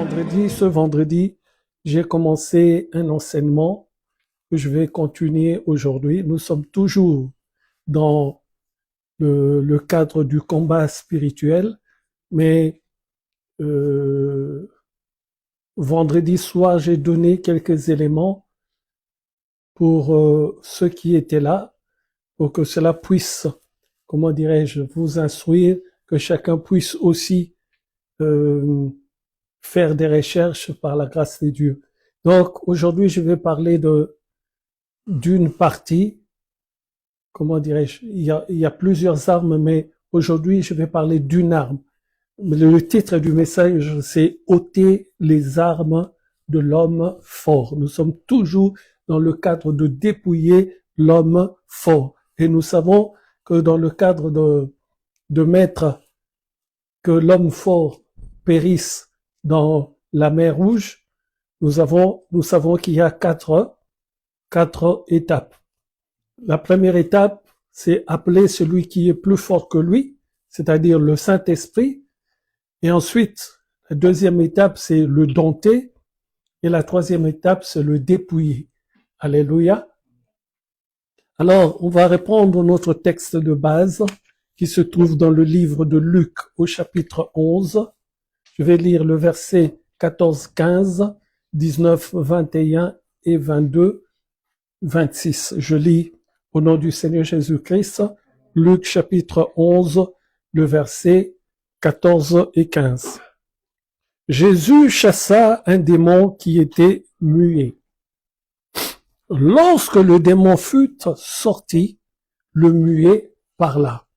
Ce vendredi, j'ai commencé un enseignement que je vais continuer aujourd'hui. Nous sommes toujours dans le cadre du combat spirituel, mais vendredi soir, j'ai donné quelques éléments pour ceux qui étaient là, pour que cela puisse, comment dirais-je, vous instruire, que chacun puisse aussi faire des recherches par la grâce de Dieu. Donc aujourd'hui, je vais parler d'une partie, comment dirais-je, il y a plusieurs armes, mais aujourd'hui, je vais parler d'une arme. Le titre du message, c'est ôter les armes de l'homme fort. Nous sommes toujours dans le cadre de dépouiller l'homme fort. Et nous savons que dans le cadre de mettre que l'homme fort périsse dans la mer Rouge, nous savons qu'il y a quatre étapes. La première étape, c'est appeler celui qui est plus fort que lui, c'est-à-dire le Saint-Esprit. Et ensuite, la deuxième étape, c'est le dompter. Et la troisième étape, c'est le dépouiller. Alléluia. Alors, on va reprendre notre texte de base qui se trouve dans le livre de Luc au chapitre 11. Je vais lire le verset 14, 15, 19, 21 et 22, 26. Je lis au nom du Seigneur Jésus-Christ, Luc chapitre 11, le verset 14 et 15. Jésus chassa un démon qui était muet. Lorsque le démon fut sorti, le muet parla.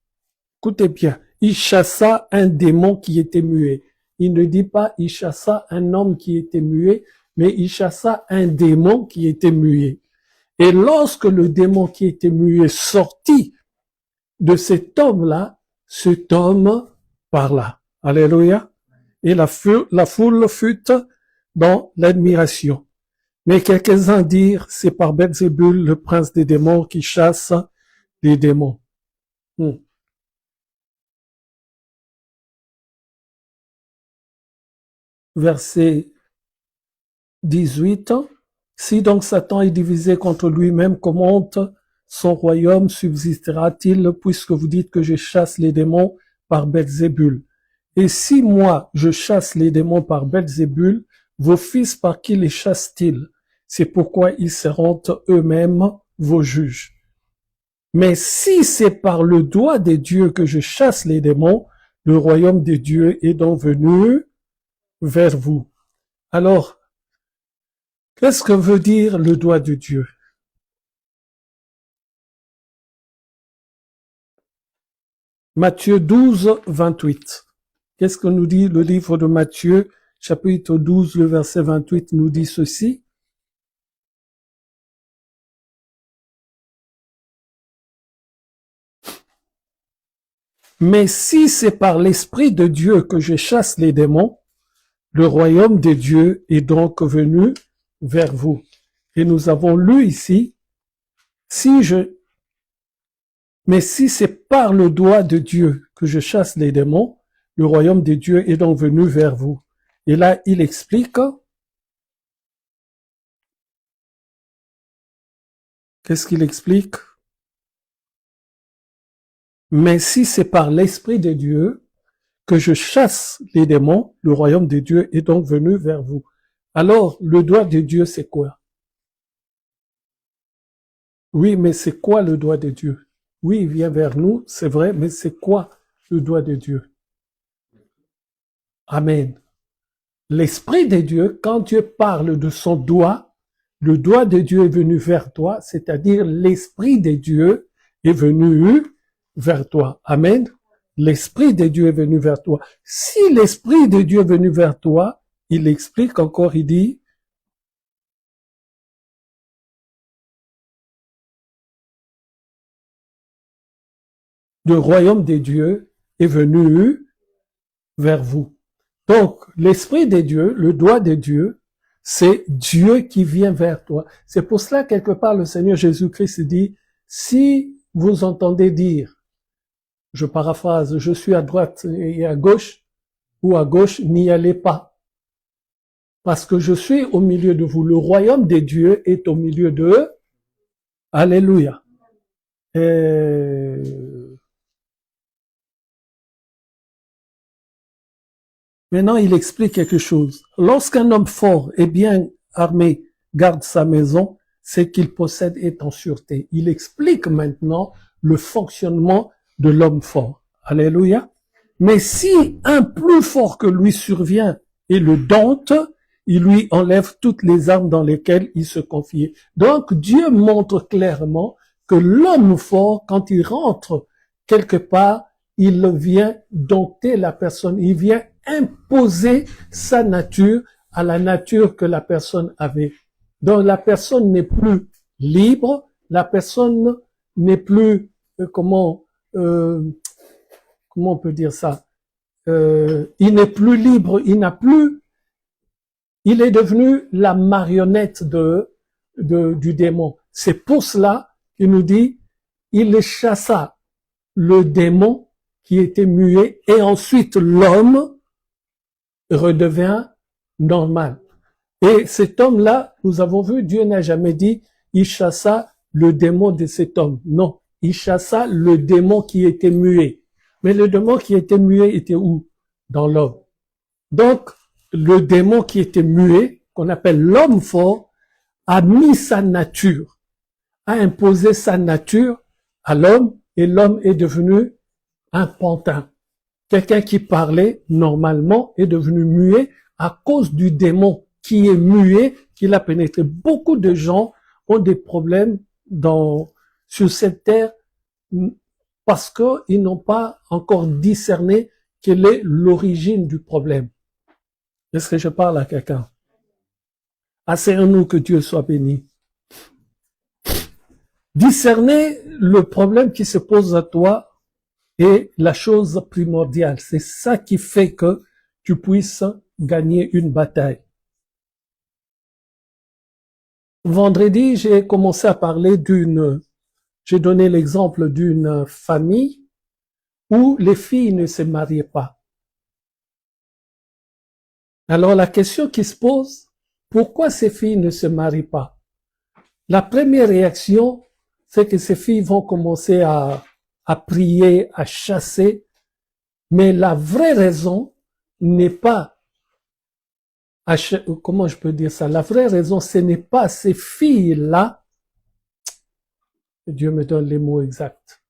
Écoutez bien, il chassa un démon qui était muet. Il ne dit pas il chassa un homme qui était muet, mais il chassa un démon qui était muet. Et lorsque le démon qui était muet sortit de cet homme-là, cet homme parla. Alléluia. Et la foule fut dans l'admiration. Mais quelques-uns dirent, c'est par Belzébul, le prince des démons, qui chasse les démons. Verset 18. Si donc Satan est divisé contre lui-même, comment son royaume subsistera-t-il, puisque vous dites que je chasse les démons par Belzébul? Et si moi, je chasse les démons par Belzébul, vos fils par qui les chassent-ils? C'est pourquoi ils seront eux-mêmes vos juges. Mais si c'est par le doigt des dieux que je chasse les démons, le royaume des dieux est donc venu vers vous. Alors, qu'est-ce que veut dire le doigt de Dieu? Matthieu 12, 28. Qu'est-ce que nous dit le livre de Matthieu, chapitre 12, le verset 28 nous dit ceci. Mais si c'est par l'Esprit de Dieu que je chasse les démons, le royaume des dieux est donc venu vers vous. Et nous avons lu ici, mais si c'est par le doigt de Dieu que je chasse les démons, le royaume des dieux est donc venu vers vous. Et là, il explique, qu'est-ce qu'il explique? Mais si c'est par l'Esprit de Dieu que je chasse les démons, le royaume de Dieu est donc venu vers vous. Alors, le doigt de Dieu, c'est quoi? Oui, mais c'est quoi le doigt de Dieu? Oui, il vient vers nous, c'est vrai, mais c'est quoi le doigt de Dieu? Amen. L'Esprit de Dieu, quand Dieu parle de son doigt, le doigt de Dieu est venu vers toi, c'est-à-dire l'Esprit de Dieu est venu vers toi. Amen. L'Esprit de Dieu est venu vers toi. Si l'Esprit de Dieu est venu vers toi, il explique encore, il dit, le royaume des dieux est venu vers vous. Donc, l'Esprit de Dieu, le doigt de Dieu, c'est Dieu qui vient vers toi. C'est pour cela, quelque part, le Seigneur Jésus-Christ dit, si vous entendez dire, je paraphrase, je suis à droite et à gauche, ou à gauche, n'y allez pas. parce que je suis au milieu de vous. Le royaume des dieux est au milieu d'eux. Alléluia. Maintenant, il explique quelque chose. Lorsqu'un homme fort et bien armé garde sa maison, c'est qu'il possède et est en sûreté. Il explique maintenant le fonctionnement de l'homme fort. Alléluia. Mais si un plus fort que lui survient et le dompte, il lui enlève toutes les armes dans lesquelles il se confiait. Donc, Dieu montre clairement que l'homme fort, quand il rentre quelque part, il vient dompter la personne, il vient imposer sa nature à la nature que la personne avait. Donc, la personne n'est plus libre, la personne n'est plus, comment on peut dire ça? Il n'est plus libre, il est devenu la marionnette du démon. C'est pour cela qu'il nous dit, il chassa le démon qui était muet et ensuite l'homme redevient normal. Et cet homme-là, nous avons vu, Dieu n'a jamais dit, il chassa le démon de cet homme. Non, il chassa le démon qui était muet. Mais le démon qui était muet était où? Dans l'homme. Donc, le démon qui était muet, qu'on appelle l'homme fort, a mis sa nature, a imposé sa nature à l'homme, et l'homme est devenu un pantin. Quelqu'un qui parlait normalement est devenu muet à cause du démon qui est muet, qui l'a pénétré. Beaucoup de gens ont des problèmes sur cette terre parce qu'ils n'ont pas encore discerné quelle est l'origine du problème. Est-ce que je parle à quelqu'un? Asseyons-nous, que Dieu soit béni. Discerner le problème qui se pose à toi est la chose primordiale. C'est ça qui fait que tu puisses gagner une bataille. Vendredi, j'ai commencé à parler j'ai donné l'exemple d'une famille où les filles ne se mariaient pas. Alors la question qui se pose, pourquoi ces filles ne se marient pas? La première réaction, c'est que ces filles vont commencer à prier, à chasser, mais la vraie raison n'est pas, comment je peux dire ça? La vraie raison, ce n'est pas ces filles-là, Dieu me donne les mots exacts.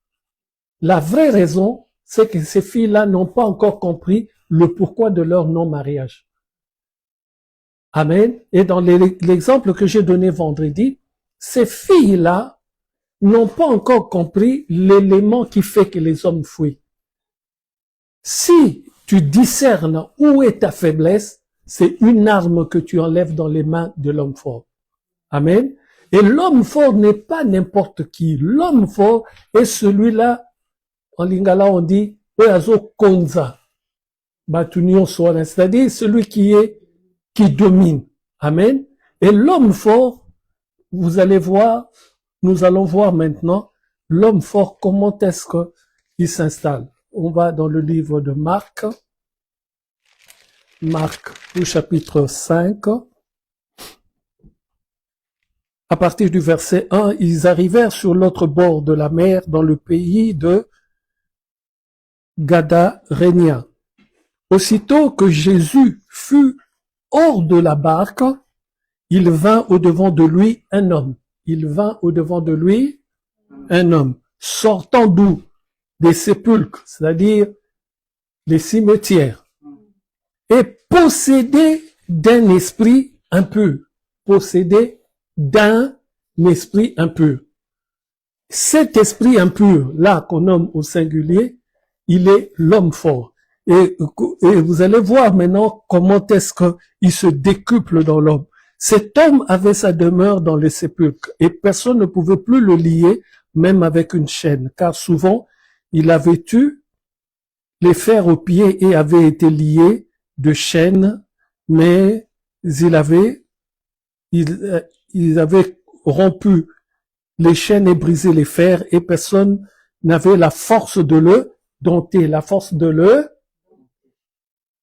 La vraie raison, c'est que ces filles-là n'ont pas encore compris le pourquoi de leur non-mariage. Amen. Et dans l'exemple que j'ai donné vendredi, ces filles-là n'ont pas encore compris l'élément qui fait que les hommes fuient. Si tu discernes où est ta faiblesse, c'est une arme que tu enlèves dans les mains de l'homme fort. Amen. Et l'homme fort n'est pas n'importe qui. L'homme fort est celui-là, en lingala on dit, oyazo konza, batunion soana, c'est-à-dire celui qui domine. Amen. Et l'homme fort, vous allez voir, nous allons voir maintenant, l'homme fort, comment est-ce qu'il s'installe. On va dans le livre de Marc, au chapitre 5. À partir du verset 1, ils arrivèrent sur l'autre bord de la mer dans le pays de Gadarénia. Aussitôt que Jésus fut hors de la barque, il vint au-devant de lui un homme. Il vint au-devant de lui un homme, sortant d'où? Des sépulcres, c'est-à-dire les cimetières, et possédé d'un esprit impur. Possédé d'un esprit impur. Cet esprit impur, là qu'on nomme au singulier, il est l'homme fort. Et vous allez voir maintenant comment est-ce qu'il se décuple dans l'homme. Cet homme avait sa demeure dans les sépulcres et personne ne pouvait plus le lier, même avec une chaîne, car souvent il avait eu les fers aux pieds et avait été lié de chaînes, mais il avait rompu les chaînes et brisé les fers et personne n'avait la force de le dompter, la force de le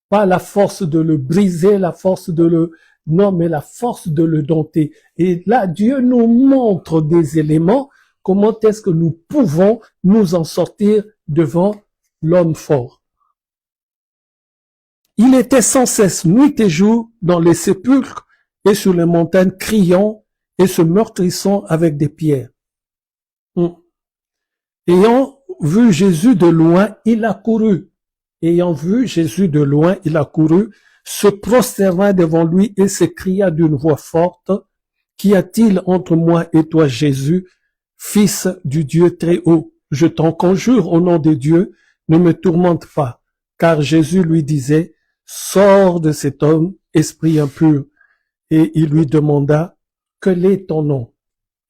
Pas la force de le briser, la force de le... Non, mais la force de le dompter. Et là, Dieu nous montre des éléments, comment est-ce que nous pouvons nous en sortir devant l'homme fort. Il était sans cesse nuit et jour dans les sépulcres et sur les montagnes criant et se meurtrissant avec des pierres. Ayant vu Jésus de loin, il a couru. Ayant vu Jésus de loin, il a couru, se prosterna devant lui et s'écria d'une voix forte, « Qu'y a-t-il entre moi et toi, Jésus, Fils du Dieu très haut? Je t'en conjure au nom de Dieu, ne me tourmente pas. » Car Jésus lui disait, « Sors de cet homme, esprit impur. » Et il lui demanda, « Quel est ton nom? »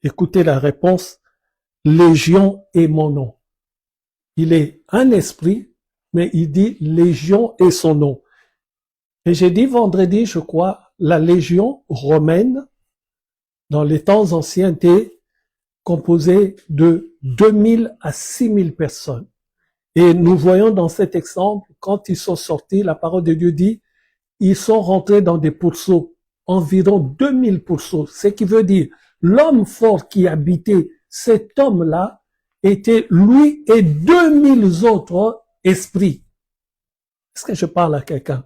Écoutez la réponse, « Légion est mon nom. » Il est un esprit, mais il dit « Légion est son nom. » Et j'ai dit vendredi, je crois, la légion romaine, dans les temps anciens, était composée de 2000 à 6000 personnes. Et nous voyons dans cet exemple, quand ils sont sortis, la parole de Dieu dit, ils sont rentrés dans des pourceaux, environ 2000 pourceaux. Ce qui veut dire, l'homme fort qui habitait cet homme-là était lui et 2000 autres esprits. Est-ce que je parle à quelqu'un?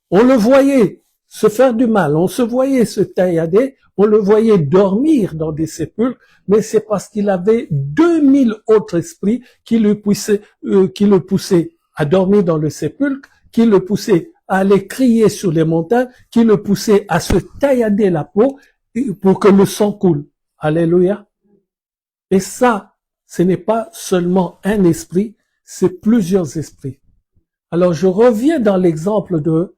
On le voyait se faire du mal, on se voyait se taillader, on le voyait dormir dans des sépulcres, mais c'est parce qu'il avait 2000 autres esprits qui le poussaient à dormir dans le sépulcre, qui le poussaient à aller crier sur les montagnes, qui le poussaient à se taillader la peau pour que le sang coule. Alléluia. Et ça, ce n'est pas seulement un esprit, c'est plusieurs esprits. Alors je reviens dans l'exemple de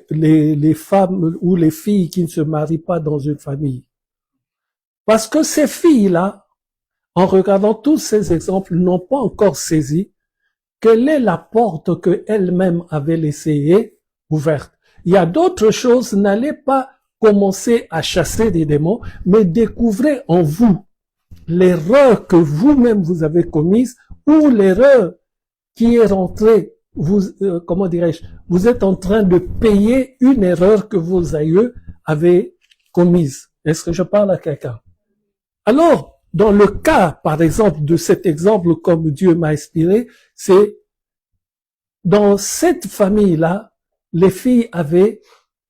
les femmes ou les filles qui ne se marient pas dans une famille. Parce que ces filles-là, en regardant tous ces exemples, n'ont pas encore saisi quelle est la porte qu'elles-mêmes avaient laissée ouverte. Il y a d'autres choses, n'allez pas commencer à chasser des démons, mais découvrez en vous l'erreur que vous-même vous avez commise ou l'erreur qui est rentrée. Comment dirais-je, vous êtes en train de payer une erreur que vos aïeux avaient commise. Est-ce que je parle à quelqu'un? Alors, dans le cas, par exemple, de cet exemple comme Dieu m'a inspiré, c'est dans cette famille-là, les filles avaient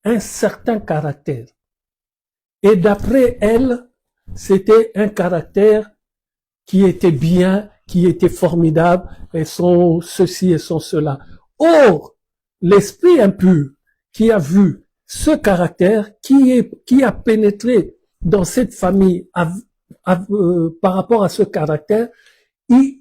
un certain caractère. Et d'après elles, c'était un caractère qui était bien, qui était formidable, elles sont ceci et sont cela. Or, l'esprit impur qui a vu ce caractère, qui a pénétré dans cette famille par rapport à ce caractère,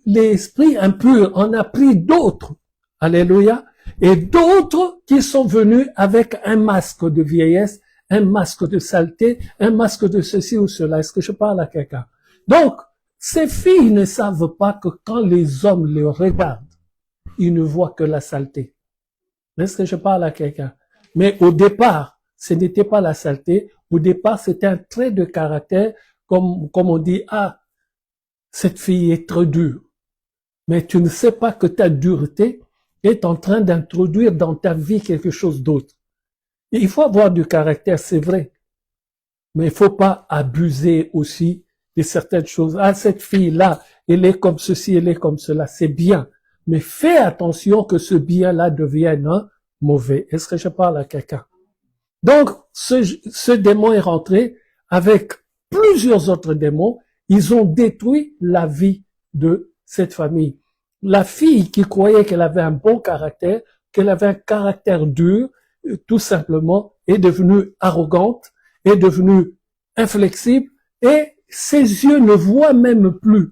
l'esprit impur en a pris d'autres, alléluia, et d'autres qui sont venus avec un masque de vieillesse, un masque de saleté, un masque de ceci ou cela. Est-ce que je parle à quelqu'un? Donc, ces filles ne savent pas que quand les hommes les regardent, ils ne voient que la saleté. Est-ce que je parle à quelqu'un? Mais au départ, ce n'était pas la saleté. Au départ, c'était un trait de caractère, comme on dit, ah, cette fille est trop dure. Mais tu ne sais pas que ta dureté est en train d'introduire dans ta vie quelque chose d'autre. Et il faut avoir du caractère, c'est vrai. Mais il faut pas abuser aussi de certaines choses. Ah, cette fille-là, elle est comme ceci, elle est comme cela. C'est bien. Mais fais attention que ce bien-là devienne mauvais. Est-ce que je parle à quelqu'un? Donc, ce démon est rentré avec plusieurs autres démons. Ils ont détruit la vie de cette famille. La fille qui croyait qu'elle avait un bon caractère, qu'elle avait un caractère dur, tout simplement, est devenue arrogante, est devenue inflexible, et ses yeux ne voient même plus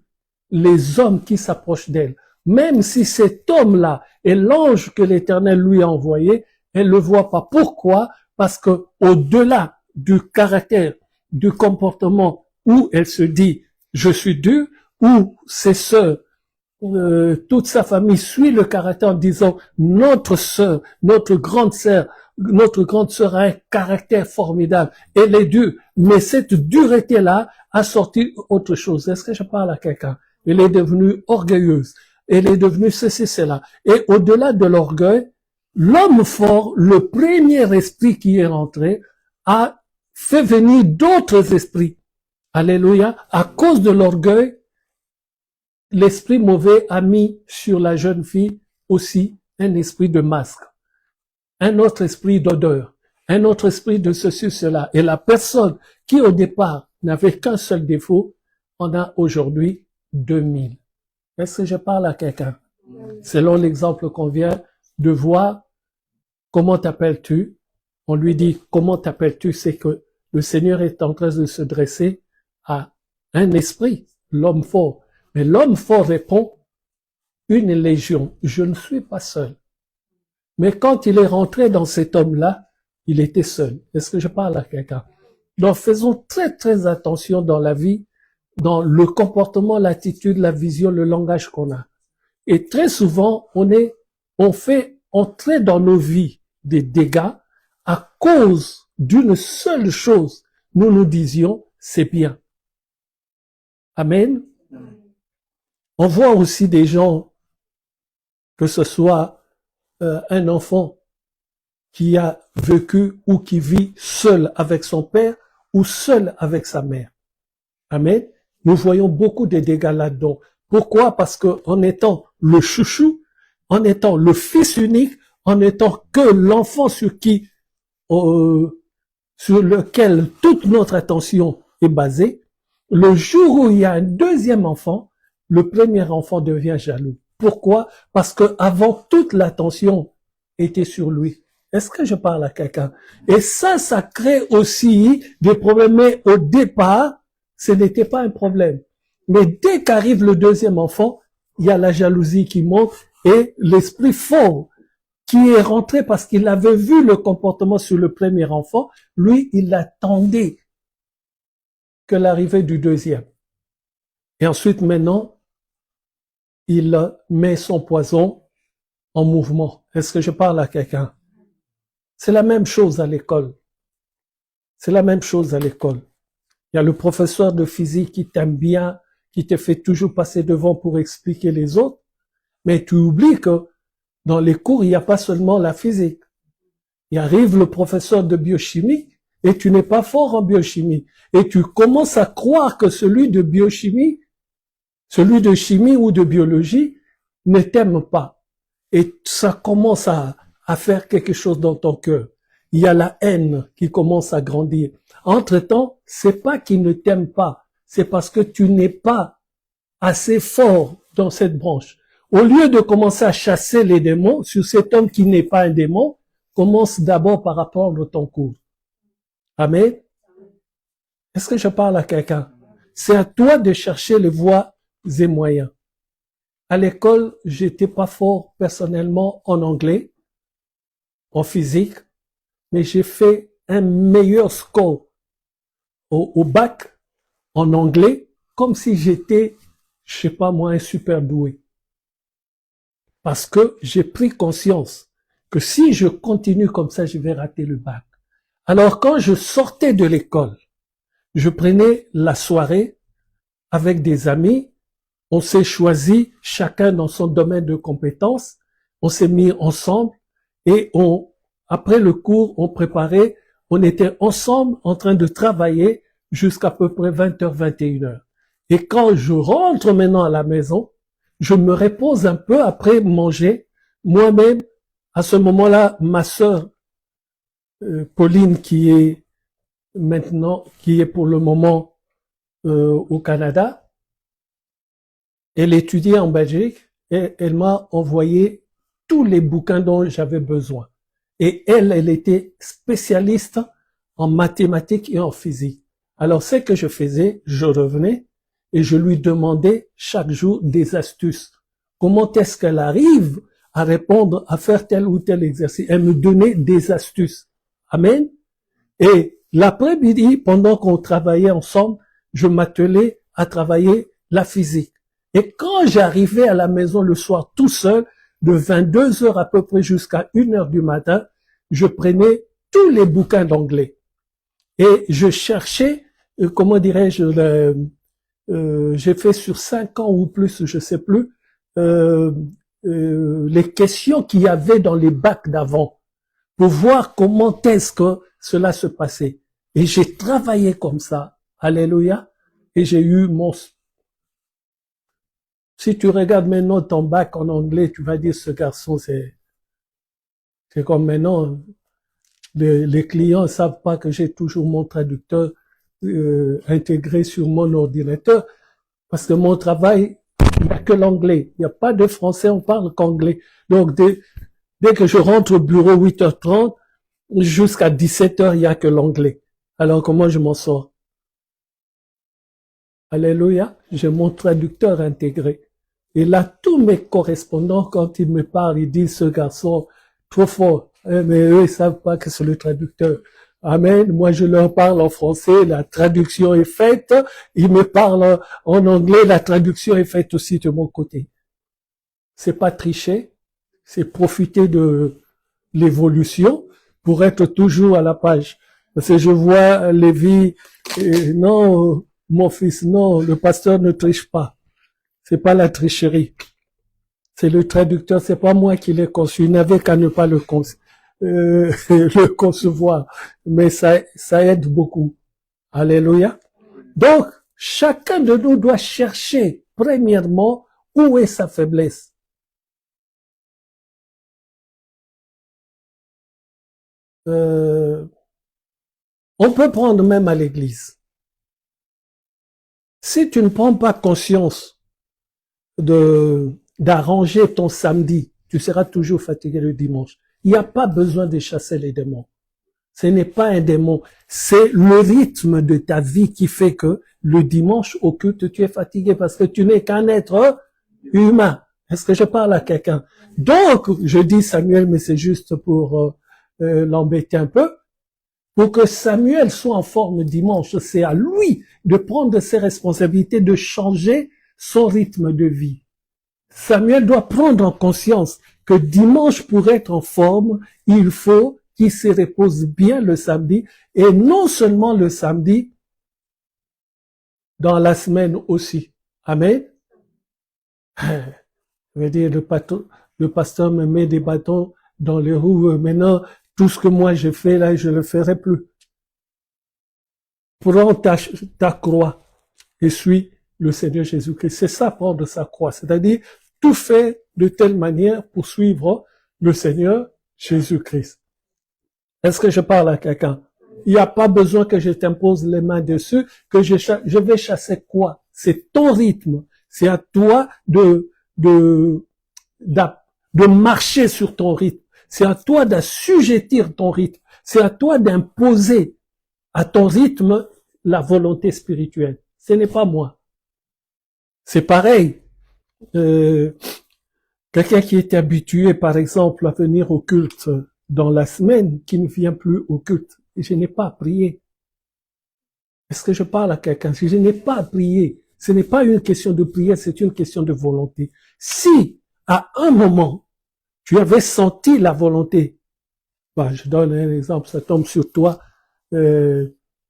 les hommes qui s'approchent d'elle. Même si cet homme-là est l'ange que l'Éternel lui a envoyé, elle ne le voit pas. Pourquoi? Parce que au-delà du caractère, du comportement où elle se dit « je suis dur », où ses sœurs, toute sa famille suit le caractère en disant « notre sœur, notre grande sœur a un caractère formidable, elle est dure ». Mais cette dureté-là a sorti autre chose. Est-ce que je parle à quelqu'un? Elle est devenue orgueilleuse. elle est devenue ceci, cela. Et au-delà de l'orgueil, l'homme fort, le premier esprit qui est rentré, a fait venir d'autres esprits. Alléluia. À cause de l'orgueil, l'esprit mauvais a mis sur la jeune fille aussi un esprit de masque, un autre esprit d'odeur, un autre esprit de ceci, cela. Et la personne qui au départ n'avait qu'un seul défaut, en a aujourd'hui 2000. Est-ce que je parle à quelqu'un? Selon l'exemple qu'on vient de voir, comment t'appelles-tu? On lui dit, comment t'appelles-tu? C'est que le Seigneur est en train de se dresser à un esprit, l'homme fort. Mais l'homme fort répond, une légion, je ne suis pas seul. Mais quand il est rentré dans cet homme-là, il était seul. Est-ce que je parle à quelqu'un? Donc faisons très très attention dans la vie, dans le comportement, l'attitude, la vision, le langage qu'on a. Et très souvent, on fait entrer dans nos vies des dégâts à cause d'une seule chose. Nous nous disions, c'est bien. Amen. On voit aussi des gens, que ce soit un enfant qui a vécu ou qui vit seul avec son père ou seul avec sa mère. Amen. Nous voyons beaucoup de dégâts là-dedans. Pourquoi? Parce que en étant le chouchou, en étant le fils unique, en étant que l'enfant sur lequel toute notre attention est basée, le jour où il y a un deuxième enfant, le premier enfant devient jaloux. Pourquoi? Parce que avant toute l'attention était sur lui. Est-ce que je parle à quelqu'un? Et ça crée aussi des problèmes. Mais au départ, ce n'était pas un problème. Mais dès qu'arrive le deuxième enfant, il y a la jalousie qui monte et l'esprit fort qui est rentré parce qu'il avait vu le comportement sur le premier enfant, lui, il attendait que l'arrivée du deuxième. Et ensuite, maintenant, il met son poison en mouvement. Est-ce que je parle à quelqu'un? C'est la même chose à l'école. C'est la même chose à l'école. Il y a le professeur de physique qui t'aime bien, qui te fait toujours passer devant pour expliquer les autres, mais tu oublies que dans les cours, il n'y a pas seulement la physique. Il arrive le professeur de biochimie et tu n'es pas fort en biochimie. Et tu commences à croire que celui de biochimie, celui de chimie ou de biologie ne t'aime pas. Et ça commence à faire quelque chose dans ton cœur. Il y a la haine qui commence à grandir. Entre-temps, c'est pas qu'il ne t'aime pas, c'est parce que tu n'es pas assez fort dans cette branche. Au lieu de commencer à chasser les démons sur cet homme qui n'est pas un démon, commence d'abord par apprendre ton cours. Amen. Est-ce que je parle à quelqu'un? C'est à toi de chercher les voies et moyens. À l'école, j'étais pas fort personnellement en anglais, en physique, mais j'ai fait un meilleur score au bac en anglais, comme si j'étais, je sais pas moi, un super doué. Parce que j'ai pris conscience que si je continue comme ça, je vais rater le bac. Alors quand je sortais de l'école, je prenais la soirée avec des amis, on s'est choisi chacun dans son domaine de compétences, on s'est mis ensemble et après le cours, on était ensemble en train de travailler jusqu'à peu près 20h, 21h. Et quand je rentre maintenant à la maison, je me repose un peu après manger. Moi-même, à ce moment-là, ma sœur Pauline, qui est pour le moment au Canada, elle étudiait en Belgique et elle m'a envoyé tous les bouquins dont j'avais besoin. Et elle était spécialiste en mathématiques et en physique. Alors, ce que je faisais, je revenais et je lui demandais chaque jour des astuces. Comment est-ce qu'elle arrive à répondre, à faire tel ou tel exercice? Elle me donnait des astuces. Amen. Et l'après-midi, pendant qu'on travaillait ensemble, je m'attelais à travailler la physique. Et quand j'arrivais à la maison le soir tout seul, de 22h à peu près jusqu'à 1h du matin, je prenais tous les bouquins d'anglais. Et je cherchais, comment dirais-je, j'ai fait sur 5 ans ou plus, je sais plus, les questions qu'il y avait dans les bacs d'avant pour voir comment est-ce que cela se passait. Et j'ai travaillé comme ça. Alléluia. Et j'ai eu mon... Si tu regardes maintenant ton bac en anglais, tu vas dire ce garçon, c'est comme maintenant, les clients ne savent pas que j'ai toujours mon traducteur intégré sur mon ordinateur parce que mon travail, il n'y a que l'anglais. Il n'y a pas de français, on parle qu'anglais. Donc, dès que je rentre au bureau 8h30, jusqu'à 17h, il n'y a que l'anglais. Alors, comment je m'en sors? Alléluia, j'ai mon traducteur intégré. Et là, tous mes correspondants, quand ils me parlent, ils disent, ce garçon, trop fort. Mais eux, ils savent pas que c'est le traducteur. Amen. Moi, je leur parle en français, la traduction est faite. Ils me parlent en anglais, la traduction est faite aussi de mon côté. C'est pas tricher, c'est profiter de l'évolution pour être toujours à la page. Parce que je vois Lévi, non, mon fils, non, le pasteur ne triche pas. C'est pas la tricherie. C'est le traducteur, c'est pas moi qui l'ai conçu. Il n'avait qu'à ne pas le concevoir. Mais ça aide beaucoup. Alléluia. Donc, chacun de nous doit chercher, premièrement, où est sa faiblesse. On peut prendre même à l'église. Si tu ne prends pas conscience d'arranger ton samedi, tu seras toujours fatigué le dimanche. Il n'y a pas besoin de chasser les démons. Ce n'est pas un démon. C'est le rythme de ta vie qui fait que le dimanche au culte, tu es fatigué parce que tu n'es qu'un être humain. Est-ce que je parle à quelqu'un? Donc, je dis Samuel, mais c'est juste pour l'embêter un peu. Pour que Samuel soit en forme dimanche, c'est à lui de prendre ses responsabilités, de changer son rythme de vie. Samuel doit prendre en conscience que dimanche, pour être en forme, il faut qu'il se repose bien le samedi, et non seulement le samedi, dans la semaine aussi. Amen. Je veux dire, le pasteur me met des bâtons dans les roues. Maintenant, tout ce que moi je fais là, je le ferai plus. Prends ta croix et suis le Seigneur Jésus-Christ. C'est ça, prendre sa croix. C'est-à-dire, tout fait de telle manière pour suivre le Seigneur Jésus-Christ. Est-ce que je parle à quelqu'un? Il n'y a pas besoin que je t'impose les mains dessus, que je vais chasser quoi? C'est ton rythme. C'est à toi de marcher sur ton rythme. C'est à toi d'assujettir ton rythme. C'est à toi d'imposer à ton rythme la volonté spirituelle. Ce n'est pas moi. C'est pareil. Quelqu'un qui est habitué, par exemple, à venir au culte dans la semaine, qui ne vient plus au culte, et je n'ai pas à prier. Est-ce que je parle à quelqu'un? Si je n'ai pas à prier, ce n'est pas une question de prière, c'est une question de volonté. Si, à un moment, tu avais senti la volonté, je donne un exemple, ça tombe sur toi,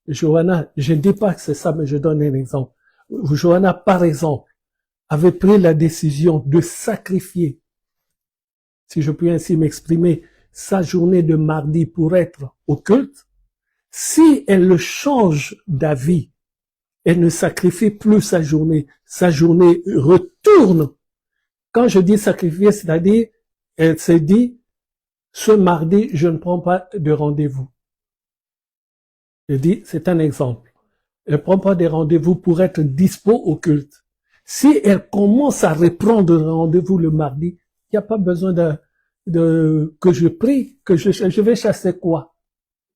Johanna, je ne dis pas que c'est ça, mais je donne un exemple. Johanna, par exemple, avait pris la décision de sacrifier, si je puis ainsi m'exprimer, sa journée de mardi pour être au culte. Si elle change d'avis, elle ne sacrifie plus sa journée retourne. Quand je dis sacrifier, c'est-à-dire, elle s'est dit, ce mardi, je ne prends pas de rendez-vous. Je dis, c'est un exemple. Elle ne prend pas de rendez-vous pour être dispo au culte. Si elle commence à reprendre le rendez-vous le mardi, il n'y a pas besoin que je prie, que je vais chasser quoi?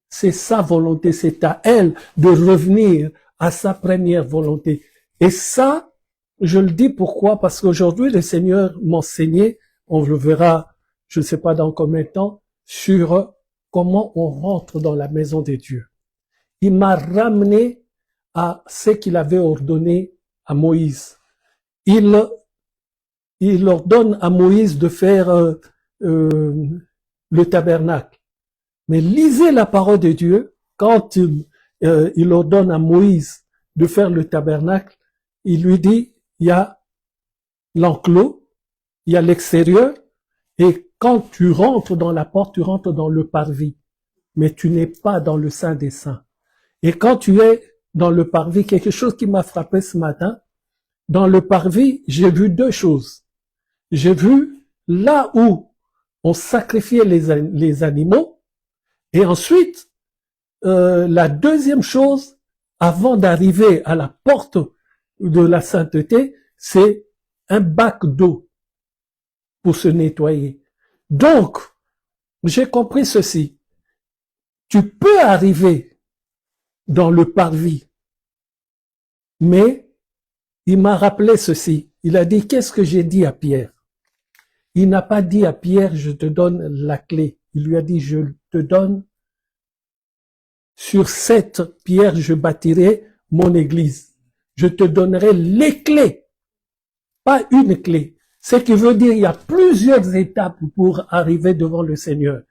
C'est sa volonté, c'est à elle de revenir à sa première volonté. Et ça, je le dis pourquoi? Parce qu'aujourd'hui, le Seigneur m'enseignait, on le verra, je ne sais pas dans combien de temps, sur comment on rentre dans la maison des dieux. Il m'a ramené à ce qu'il avait ordonné à Moïse. Il ordonne à Moïse de faire le tabernacle. Mais lisez la parole de Dieu, quand il ordonne à Moïse de faire le tabernacle, il lui dit, il y a l'enclos, il y a l'extérieur, et quand tu rentres dans la porte, tu rentres dans le parvis, mais tu n'es pas dans le Saint des Saints. Et quand tu es dans le parvis, quelque chose qui m'a frappé ce matin, dans le parvis, j'ai vu deux choses. J'ai vu là où on sacrifiait les animaux, et ensuite, la deuxième chose, avant d'arriver à la porte de la sainteté, c'est un bac d'eau pour se nettoyer. Donc, j'ai compris ceci. Tu peux arriver dans le parvis, mais il m'a rappelé ceci. Il a dit, qu'est-ce que j'ai dit à Pierre? Il n'a pas dit à Pierre, je te donne la clé. Il lui a dit, je te donne, sur cette pierre, je bâtirai mon église. Je te donnerai les clés, pas une clé. Ce qui veut dire, il y a plusieurs étapes pour arriver devant le Seigneur.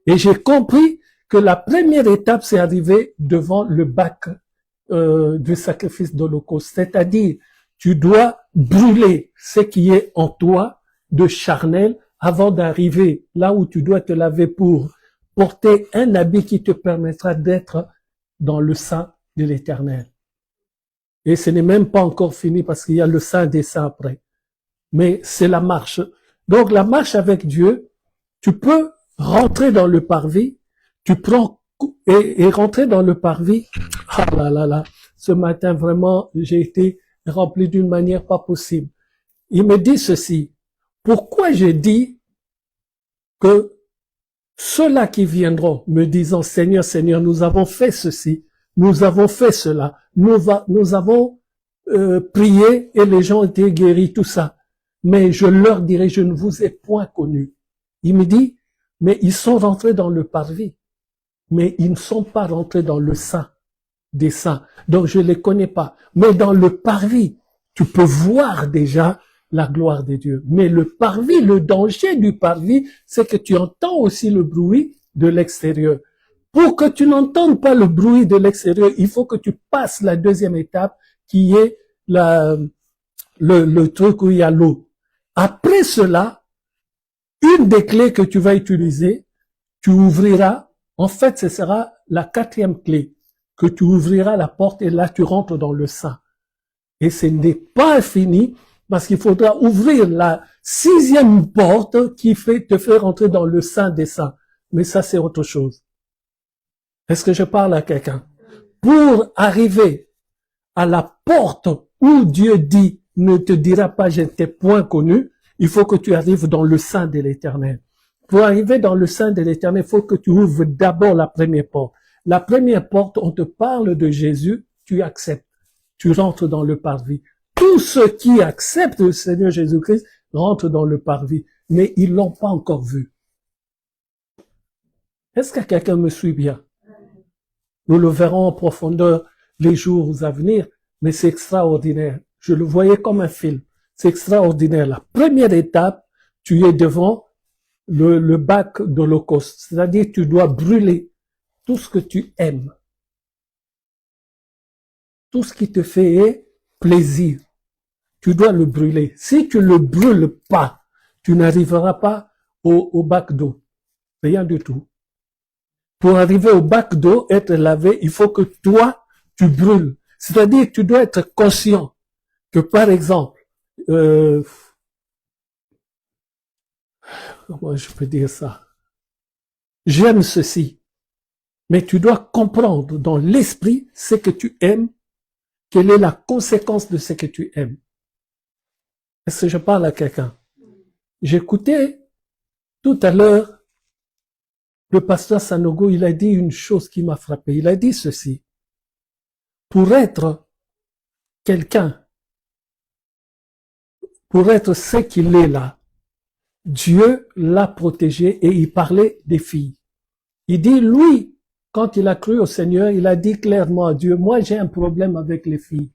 Et j'ai compris que la première étape, c'est arriver devant le bac du sacrifice d'Holocauste. C'est-à-dire, tu dois brûler ce qui est en toi de charnel avant d'arriver là où tu dois te laver pour porter un habit qui te permettra d'être dans le sein de l'Éternel. Et ce n'est même pas encore fini parce qu'il y a le Saint des Saints après. Mais c'est la marche. Donc la marche avec Dieu, tu peux rentrer dans le parvis, tu prends et rentrer dans le parvis. Ah là là là, ce matin vraiment j'ai été rempli d'une manière pas possible. Il me dit ceci, pourquoi j'ai dit que ceux-là qui viendront me disant Seigneur, Seigneur, nous avons fait ceci, nous avons fait cela, nous avons prié et les gens ont été guéris, tout ça. Mais je leur dirai, je ne vous ai point connu. Il me dit, mais ils sont rentrés dans le parvis, mais ils ne sont pas rentrés dans le sein des saints. Donc je les connais pas. Mais dans le parvis, tu peux voir déjà la gloire de Dieu. Mais le parvis, le danger du parvis, c'est que tu entends aussi le bruit de l'extérieur. Pour que tu n'entendes pas le bruit de l'extérieur, il faut que tu passes la deuxième étape qui est le truc où il y a l'eau. Après cela, une des clés que tu vas utiliser, tu ouvriras, en fait ce sera la quatrième clé, que tu ouvriras la porte et là tu rentres dans le sein. Et ce n'est pas fini, parce qu'il faudra ouvrir la sixième porte qui te fait rentrer dans le sein des saints. Mais ça c'est autre chose. Est-ce que je parle à quelqu'un? Pour arriver à la porte où Dieu dit, ne te dira pas je t'ai point connu, il faut que tu arrives dans le sein de l'Éternel. Pour arriver dans le sein de l'Éternel, il faut que tu ouvres d'abord la première porte. La première porte, on te parle de Jésus, tu acceptes. Tu rentres dans le parvis. Tous ceux qui acceptent le Seigneur Jésus-Christ rentrent dans le parvis, mais ils l'ont pas encore vu. Est-ce que quelqu'un me suit bien? Nous le verrons en profondeur les jours à venir, mais c'est extraordinaire. Je le voyais comme un film. C'est extraordinaire. La première étape, tu es devant le bac d'Holocauste. C'est-à-dire, tu dois brûler tout ce que tu aimes. Tout ce qui te fait plaisir. Tu dois le brûler. Si tu le brûles pas, tu n'arriveras pas au bac d'eau. Rien du tout. Pour arriver au bac d'eau, être lavé, il faut que toi, tu brûles. C'est-à-dire, tu dois être conscient que, par exemple, comment je peux dire ça? J'aime ceci. Mais tu dois comprendre dans l'esprit ce que tu aimes, quelle est la conséquence de ce que tu aimes. Est-ce que je parle à quelqu'un? J'écoutais tout à l'heure le pasteur Sanogo, il a dit une chose qui m'a frappé. Il a dit ceci. Pour être quelqu'un, pour être ce qu'il est là, Dieu l'a protégé et il parlait des filles. Il dit, lui, quand il a cru au Seigneur, il a dit clairement à Dieu, moi j'ai un problème avec les filles.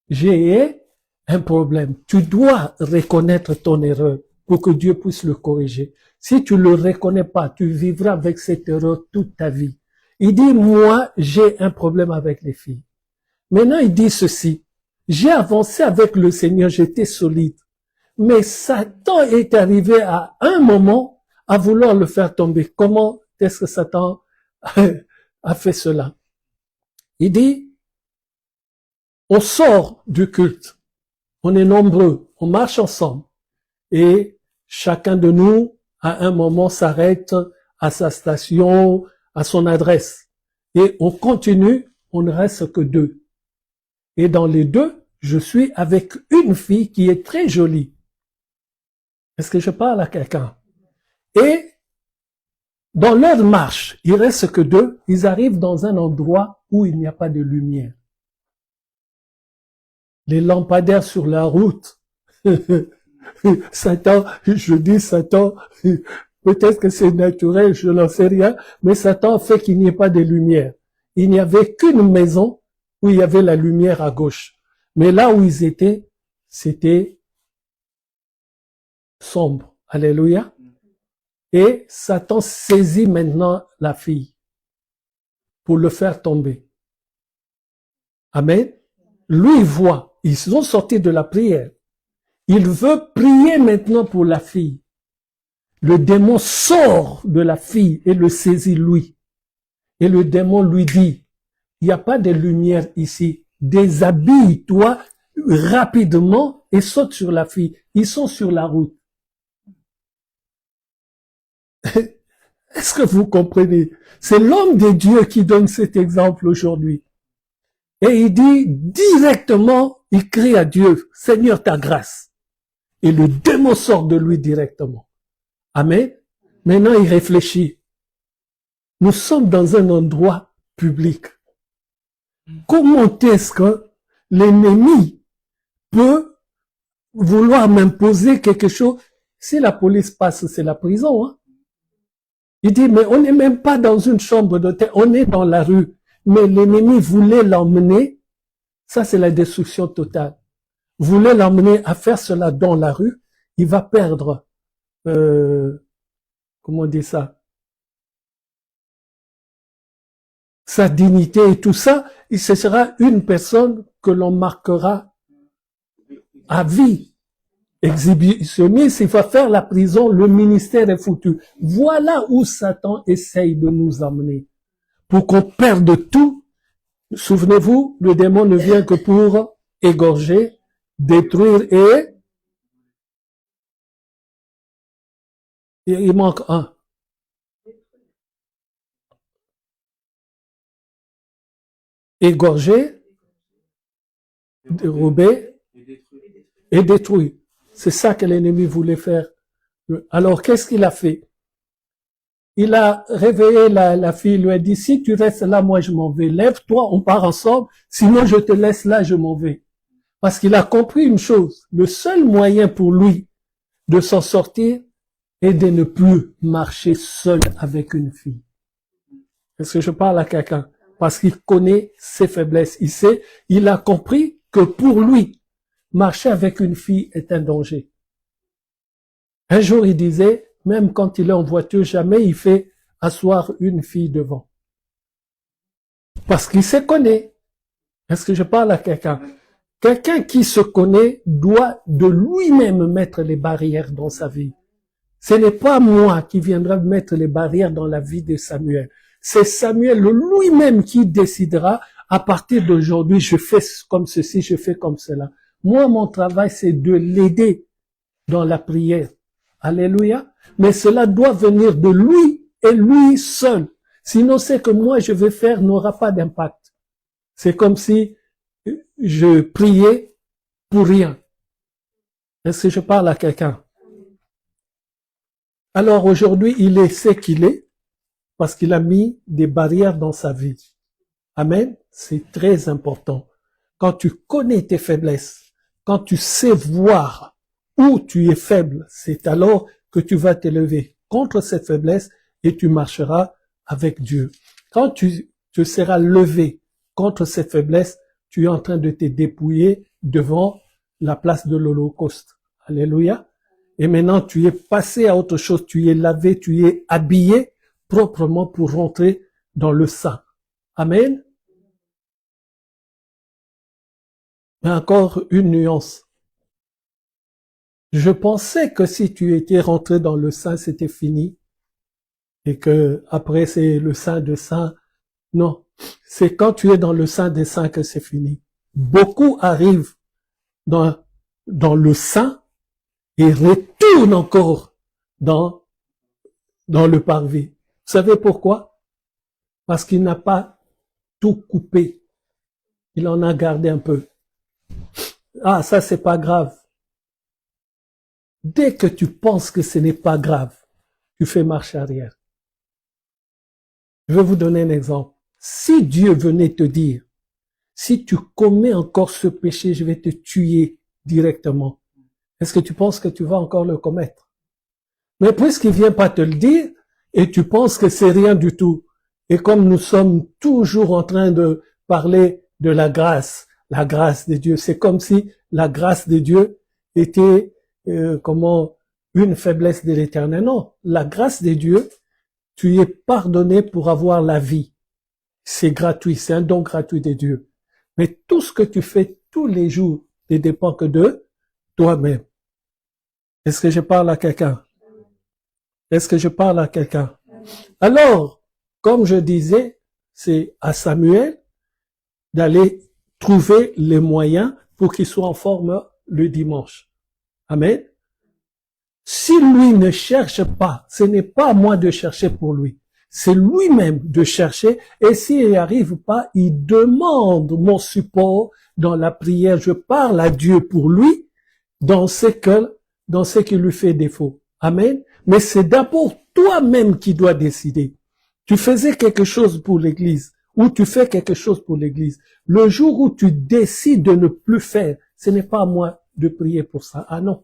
J'ai un problème. Tu dois reconnaître ton erreur pour que Dieu puisse le corriger. Si tu le reconnais pas, tu vivras avec cette erreur toute ta vie. Il dit, moi, j'ai un problème avec les filles. Maintenant, il dit ceci. J'ai avancé avec le Seigneur, j'étais solide. Mais Satan est arrivé à un moment à vouloir le faire tomber. Comment est-ce que Satan a fait cela? Il dit, on sort du culte, on est nombreux, on marche ensemble, et chacun de nous, à un moment, s'arrête à sa station, à son adresse. Et on continue, on ne reste que deux. Et dans les deux, je suis avec une fille qui est très jolie. Est-ce que je parle à quelqu'un? Et dans leur marche, il reste que deux, ils arrivent dans un endroit où il n'y a pas de lumière. Les lampadaires sur la route. Satan, je dis Satan, peut-être que c'est naturel, je n'en sais rien, mais Satan fait qu'il n'y ait pas de lumière. Il n'y avait qu'une maison où il y avait la lumière à gauche. Mais là où ils étaient, c'était sombre. Alléluia. Et Satan saisit maintenant la fille pour le faire tomber. Amen. Lui, il voit. Ils sont sortis de la prière. Il veut prier maintenant pour la fille. Le démon sort de la fille et le saisit lui. Et le démon lui dit, il n'y a pas de lumière ici. Déshabille-toi rapidement et saute sur la fille. Ils sont sur la route. Est-ce que vous comprenez? C'est l'homme de Dieu qui donne cet exemple aujourd'hui. Et il dit directement, il crie à Dieu, Seigneur, ta grâce. Et le démon sort de lui directement. Amen. Maintenant, il réfléchit. Nous sommes dans un endroit public. Comment est-ce que l'ennemi peut vouloir m'imposer quelque chose? Si la police passe, c'est la prison. Hein? Il dit, mais on n'est même pas dans une chambre d'hôtel, on est dans la rue. Mais l'ennemi voulait l'emmener, ça c'est la destruction totale. Voulait l'emmener à faire cela dans la rue, il va perdre, comment on dit ça? Sa dignité et tout ça, et ce sera une personne que l'on marquera à vie. Exhibitionniste, il va faire la prison, le ministère est foutu. Voilà où Satan essaye de nous emmener. Pour qu'on perde tout. Souvenez-vous, le démon ne vient que pour égorger, détruire et il manque un. Égorger, dérober et détruire. C'est ça que l'ennemi voulait faire. Alors, qu'est-ce qu'il a fait? Il a réveillé la fille, lui a dit, si tu restes là, moi je m'en vais. Lève-toi, on part ensemble, sinon je te laisse là, je m'en vais. Parce qu'il a compris une chose, le seul moyen pour lui de s'en sortir est de ne plus marcher seul avec une fille. Est-ce que je parle à quelqu'un? Parce qu'il connaît ses faiblesses. Il a compris que pour lui, marcher avec une fille est un danger. Un jour, il disait, même quand il est en voiture, jamais il fait asseoir une fille devant. Parce qu'il se connaît. Est-ce que je parle à quelqu'un? Quelqu'un qui se connaît doit de lui-même mettre les barrières dans sa vie. Ce n'est pas moi qui viendrai mettre les barrières dans la vie de Samuel. C'est Samuel lui-même qui décidera, à partir d'aujourd'hui, je fais comme ceci, je fais comme cela. Moi, mon travail, c'est de l'aider dans la prière. Alléluia. Mais cela doit venir de lui et lui seul. Sinon, ce que moi je vais faire n'aura pas d'impact. C'est comme si je priais pour rien. Est-ce que je parle à quelqu'un? Alors aujourd'hui, il est ce qu'il est parce qu'il a mis des barrières dans sa vie. Amen. C'est très important. Quand tu connais tes faiblesses, quand tu sais voir où tu es faible, c'est alors que tu vas t'élever contre cette faiblesse et tu marcheras avec Dieu. Quand tu te seras levé contre cette faiblesse, tu es en train de te dépouiller devant la place de l'Holocauste. Alléluia. Et maintenant, tu es passé à autre chose, tu es lavé, tu es habillé proprement pour rentrer dans le saint. Amen. Mais encore une nuance. Je pensais que si tu étais rentré dans le Saint, c'était fini. Et que après c'est le Saint de Saint. Non. C'est quand tu es dans le Saint des Saints que c'est fini. Beaucoup arrivent dans le Saint et retournent encore dans le parvis. Vous savez pourquoi? Parce qu'il n'a pas tout coupé. Il en a gardé un peu. Ah, ça c'est pas grave. Dès que tu penses que ce n'est pas grave, tu fais marche arrière. Je vais vous donner un exemple. Si Dieu venait te dire, si tu commets encore ce péché, je vais te tuer directement. Est-ce que tu penses que tu vas encore le commettre? Mais puisqu'il vient pas te le dire, et tu penses que c'est rien du tout, et comme nous sommes toujours en train de parler de la grâce de Dieu, c'est comme si la grâce de Dieu était une faiblesse de l'Éternel. Non, la grâce de Dieu, tu es pardonné pour avoir la vie. C'est gratuit, c'est un don gratuit de Dieu. Mais tout ce que tu fais tous les jours ne dépend que de toi-même. Est-ce que je parle à quelqu'un? Est-ce que je parle à quelqu'un? Alors, comme je disais, c'est à Samuel d'aller trouver les moyens pour qu'il soit en forme le dimanche. Amen. Si lui ne cherche pas, ce n'est pas à moi de chercher pour lui. C'est lui-même de chercher, et s'il n'y arrive pas, il demande mon support dans la prière. Je parle à Dieu pour lui dans ce qui lui fait défaut. Amen. Mais c'est d'abord toi-même qui dois décider. Tu faisais quelque chose pour l'église, ou tu fais quelque chose pour l'église. Le jour où tu décides de ne plus faire, ce n'est pas à moi de prier pour ça. Ah non.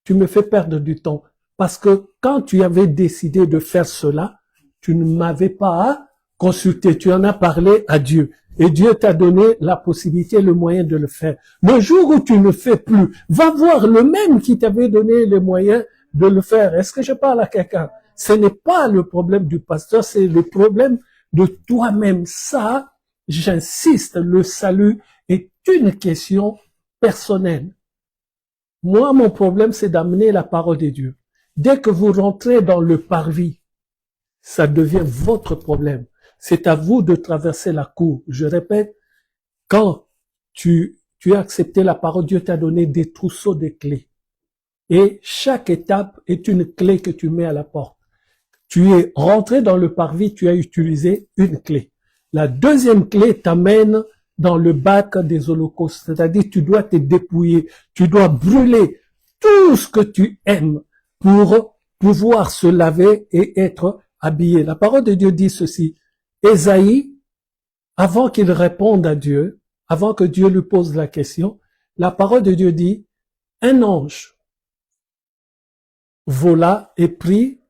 Tu me fais perdre du temps. Parce que quand tu avais décidé de faire cela, tu ne m'avais pas consulté. Tu en as parlé à Dieu. Et Dieu t'a donné la possibilité, le moyen de le faire. Le jour où tu ne fais plus, va voir le même qui t'avait donné les moyens de le faire. Est-ce que je parle à quelqu'un? Ce n'est pas le problème du pasteur, c'est le problème de toi-même. Ça, j'insiste, le salut est une question personnelle. Moi, mon problème, c'est d'amener la parole de Dieu. Dès que vous rentrez dans le parvis, ça devient votre problème. C'est à vous de traverser la cour. Je répète, quand tu as accepté la parole, Dieu t'a donné des trousseaux de clés. Et chaque étape est une clé que tu mets à la porte. Tu es rentré dans le parvis, tu as utilisé une clé. La deuxième clé t'amène dans le bac des holocaustes, c'est-à-dire tu dois te dépouiller, tu dois brûler tout ce que tu aimes pour pouvoir se laver et être habillé. La parole de Dieu dit ceci. Ésaïe, avant qu'il réponde à Dieu, avant que Dieu lui pose la question, la parole de Dieu dit, un ange vola et prit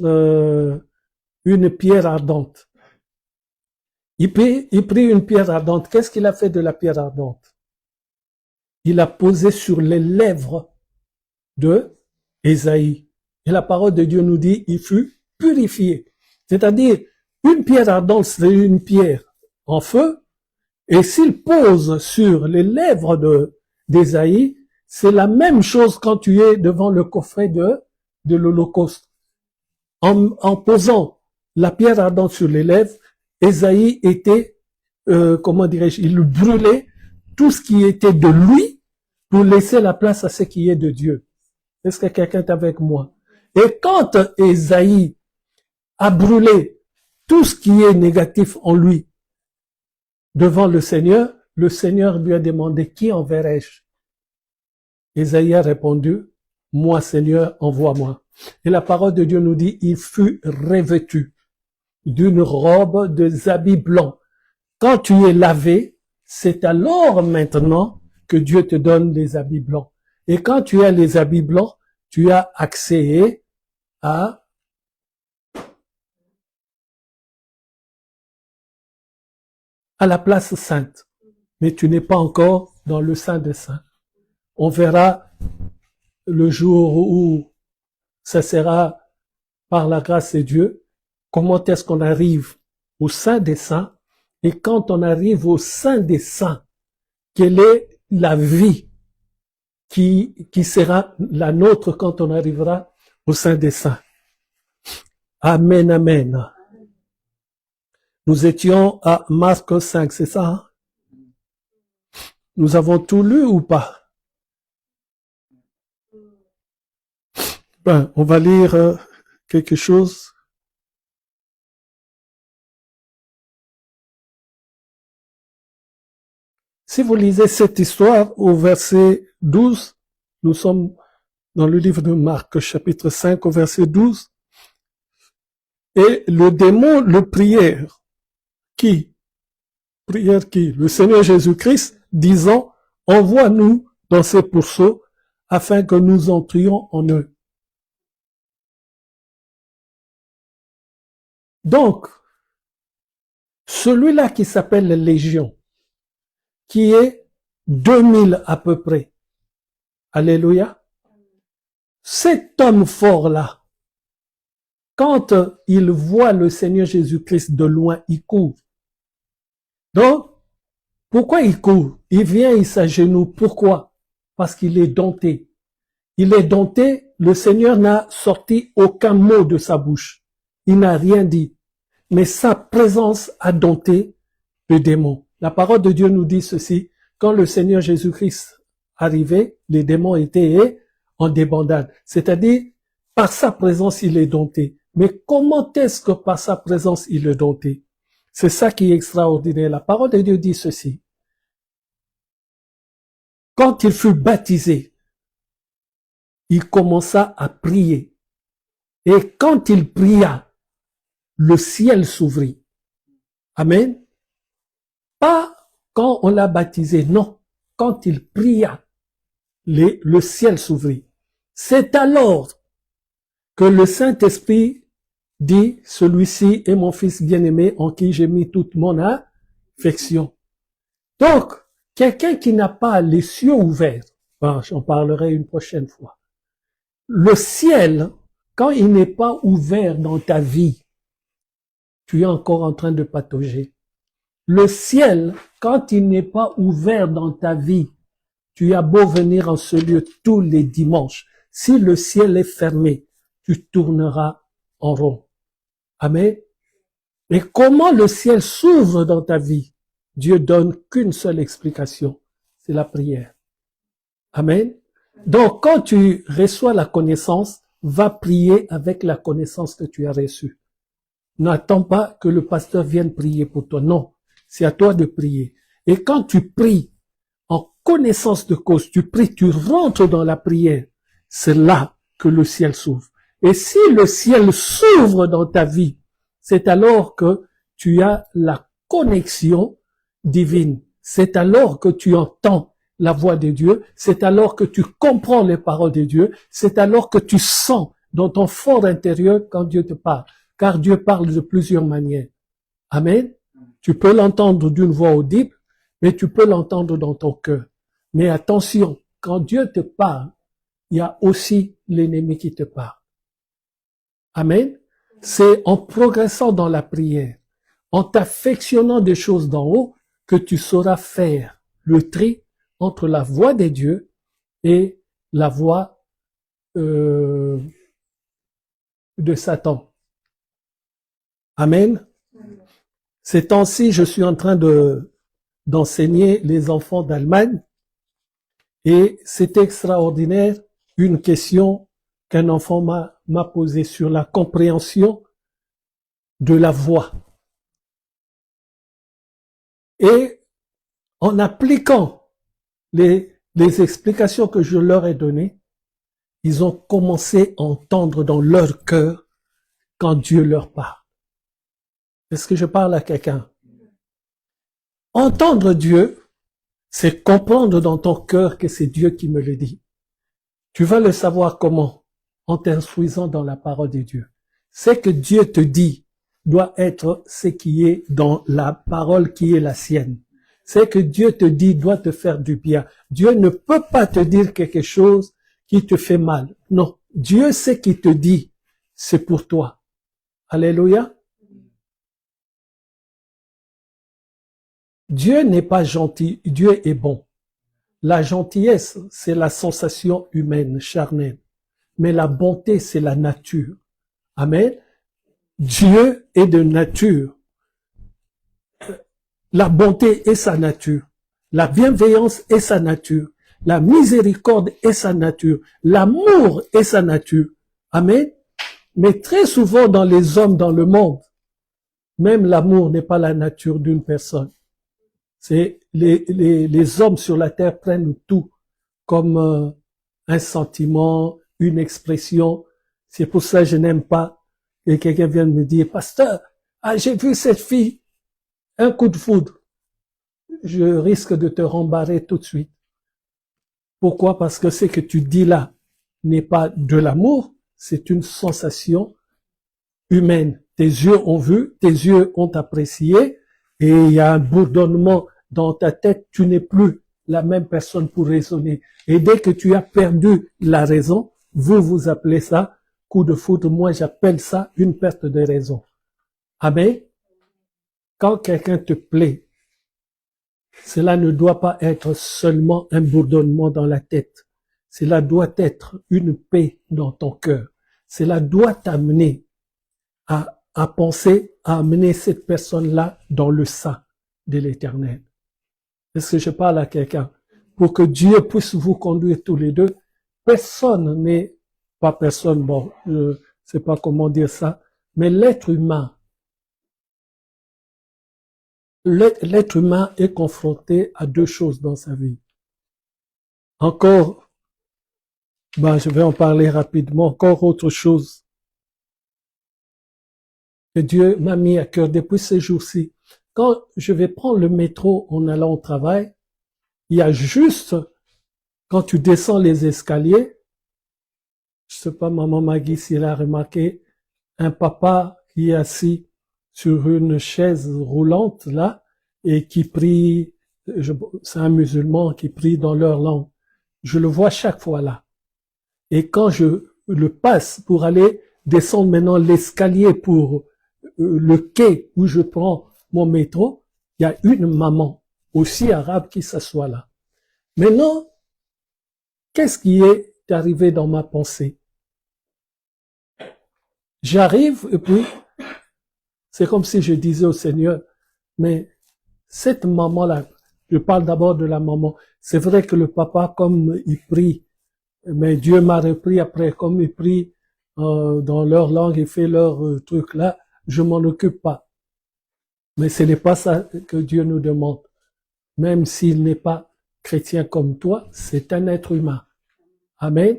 une pierre ardente. Il prit une pierre ardente. Qu'est-ce qu'il a fait de la pierre ardente? Il l'a posée sur les lèvres de Ésaïe. Et la parole de Dieu nous dit, il fut purifié. C'est-à-dire, une pierre ardente, c'est une pierre en feu. Et s'il pose sur les lèvres d'Ésaïe, c'est la même chose quand tu es devant le coffret de l'Holocauste. En posant la pierre ardente sur les lèvres, Ésaïe était, il brûlait tout ce qui était de lui pour laisser la place à ce qui est de Dieu. Est-ce que quelqu'un est avec moi? Et quand Ésaïe a brûlé tout ce qui est négatif en lui devant le Seigneur lui a demandé, qui enverrai-je? Ésaïe a répondu, moi Seigneur, envoie-moi. Et la parole de Dieu nous dit, il fut revêtu d'une robe de habits blancs. Quand tu es lavé, c'est alors maintenant que Dieu te donne des habits blancs. Et quand tu as les habits blancs, tu as accès à la place sainte. Mais tu n'es pas encore dans le Saint des Saints. On verra le jour où ça sera par la grâce de Dieu, comment est-ce qu'on arrive au Saint des Saints, et quand on arrive au Saint des Saints, quelle est la vie qui sera la nôtre quand on arrivera au sein des saints. Amen, amen. Nous étions à Marc 5, c'est ça, hein? Nous avons tout lu ou pas? Ben, on va lire quelque chose. Si vous lisez cette histoire au verset 12, nous sommes dans le livre de Marc, chapitre 5, au verset 12, et le démon le prièrent. Qui? Prière qui? Le Seigneur Jésus-Christ, disant, envoie-nous dans ces pourceaux, afin que nous entrions en eux. Donc, celui-là qui s'appelle la Légion, qui est 2000 à peu près, alléluia, cet homme fort-là, quand il voit le Seigneur Jésus-Christ de loin, il court. Donc, pourquoi il court? Il vient, il s'agenouille. Pourquoi? Parce qu'il est dompté. Il est dompté, le Seigneur n'a sorti aucun mot de sa bouche. Il n'a rien dit. Mais sa présence a dompté le démon. La parole de Dieu nous dit ceci, quand le Seigneur Jésus-Christ arrivait, les démons étaient en débandade. C'est-à-dire, par sa présence, il est dompté. Mais comment est-ce que par sa présence, il est dompté? C'est ça qui est extraordinaire. La parole de Dieu dit ceci. Quand il fut baptisé, il commença à prier. Et quand il pria, le ciel s'ouvrit. Amen. Pas quand on l'a baptisé, non. Quand il pria, le ciel s'ouvrit. C'est alors que le Saint-Esprit dit, celui-ci est mon fils bien-aimé en qui j'ai mis toute mon affection. Donc, quelqu'un qui n'a pas les cieux ouverts, ben, j'en parlerai une prochaine fois. Le ciel, quand il n'est pas ouvert dans ta vie, tu es encore en train de patauger. Le ciel, quand il n'est pas ouvert dans ta vie, tu as beau venir en ce lieu tous les dimanches. Si le ciel est fermé, tu tourneras en rond. Amen. Et comment le ciel s'ouvre dans ta vie? Dieu donne qu'une seule explication, c'est la prière. Amen. Donc, quand tu reçois la connaissance, va prier avec la connaissance que tu as reçue. N'attends pas que le pasteur vienne prier pour toi. Non, c'est à toi de prier. Et quand tu pries en connaissance de cause, tu pries, tu rentres dans la prière, c'est là que le ciel s'ouvre. Et si le ciel s'ouvre dans ta vie, c'est alors que tu as la connexion divine. C'est alors que tu entends la voix de Dieu. C'est alors que tu comprends les paroles de Dieu. C'est alors que tu sens dans ton fort intérieur quand Dieu te parle. Car Dieu parle de plusieurs manières. Amen. Tu peux l'entendre d'une voix audible, mais tu peux l'entendre dans ton cœur. Mais attention, quand Dieu te parle, il y a aussi l'ennemi qui te parle. Amen. C'est en progressant dans la prière, en t'affectionnant des choses d'en haut, que tu sauras faire le tri entre la voix des dieux et la voix de Satan. Amen. Ces temps-ci, je suis en train d'enseigner les enfants d'Allemagne et c'est extraordinaire une question qu'un enfant m'a posée sur la compréhension de la voix. Et en appliquant les explications que je leur ai données, ils ont commencé à entendre dans leur cœur quand Dieu leur parle. Est-ce que je parle à quelqu'un? Entendre Dieu, c'est comprendre dans ton cœur que c'est Dieu qui me le dit. Tu vas le savoir comment? En t'instruisant dans la parole de Dieu. Ce que Dieu te dit doit être ce qui est dans la parole qui est la sienne. Ce que Dieu te dit doit te faire du bien. Dieu ne peut pas te dire quelque chose qui te fait mal. Non. Dieu, ce qu'il te dit, c'est pour toi. Alléluia. Dieu n'est pas gentil, Dieu est bon. La gentillesse, c'est la sensation humaine, charnelle. Mais la bonté, c'est la nature. Amen. Dieu est de nature. La bonté est sa nature. La bienveillance est sa nature. La miséricorde est sa nature. L'amour est sa nature. Amen. Mais très souvent dans les hommes dans le monde, même l'amour n'est pas la nature d'une personne. C'est les hommes sur la terre prennent tout comme un sentiment, une expression. C'est pour ça que je n'aime pas que quelqu'un vienne me dire, pasteur, j'ai vu cette fille, un coup de foudre. Je risque de te rembarrer tout de suite. Pourquoi? Parce que ce que tu dis là n'est pas de l'amour, c'est une sensation humaine. Tes yeux ont vu, tes yeux ont apprécié, et il y a un bourdonnement dans ta tête, tu n'es plus la même personne pour raisonner. Et dès que tu as perdu la raison, vous appelez ça coup de foudre, moi j'appelle ça une perte de raison. Amen. Quand quelqu'un te plaît, cela ne doit pas être seulement un bourdonnement dans la tête. Cela doit être une paix dans ton cœur. Cela doit t'amener à penser, à amener cette personne-là dans le sein de l'Éternel. Est-ce que je parle à quelqu'un? Pour que Dieu puisse vous conduire tous les deux, personne n'est, pas personne, bon, je sais pas comment dire ça, mais l'être humain est confronté à deux choses dans sa vie. Encore, je vais en parler rapidement, encore autre chose que Dieu m'a mis à cœur depuis ces jours-ci. Quand je vais prendre le métro en allant au travail, il y a juste, quand tu descends les escaliers, je sais pas, maman Maggie, si elle a remarqué, un papa qui est assis sur une chaise roulante, là, et qui prie, c'est un musulman qui prie dans leur langue. Je le vois chaque fois là. Et quand je le passe pour aller descendre maintenant l'escalier pour le quai où je prends mon métro, il y a une maman, aussi arabe, qui s'assoit là. Maintenant, qu'est-ce qui est arrivé dans ma pensée? J'arrive et puis, c'est comme si je disais au Seigneur, mais cette maman-là, je parle d'abord de la maman, c'est vrai que le papa, comme il prie, mais Dieu m'a repris après, comme il prie dans leur langue et fait leur truc là, je m'en occupe pas. Mais ce n'est pas ça que Dieu nous demande. Même s'il n'est pas chrétien comme toi, c'est un être humain. Amen.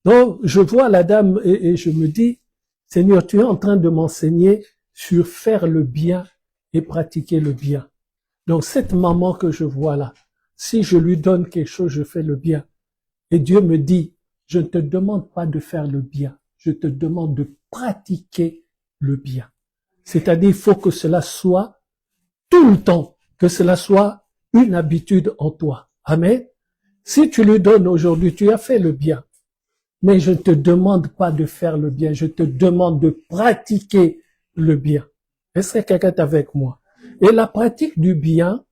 Donc, je vois la dame et je me dis, Seigneur, tu es en train de m'enseigner sur faire le bien et pratiquer le bien. Donc, cette maman que je vois là, si je lui donne quelque chose, je fais le bien. Et Dieu me dit, je ne te demande pas de faire le bien, je te demande de pratiquer le bien. C'est-à-dire, il faut que cela soit tout le temps, que cela soit une habitude en toi. Amen. Si tu lui donnes aujourd'hui, tu as fait le bien. Mais je ne te demande pas de faire le bien, je te demande de pratiquer le bien. Est-ce que quelqu'un est avec moi? Et la pratique du bien,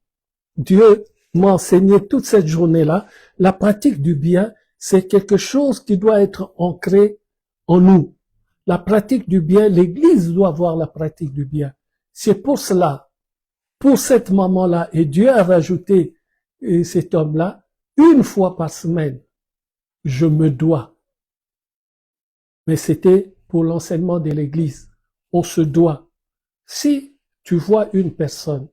Dieu m'a enseigné toute cette journée-là, la pratique du bien, c'est quelque chose qui doit être ancré en nous. La pratique du bien, l'Église doit avoir la pratique du bien. C'est pour cela, pour cette maman-là, et Dieu a rajouté cet homme-là, une fois par semaine, je me dois. Mais c'était pour l'enseignement de l'Église. On se doit. Si tu vois une personne,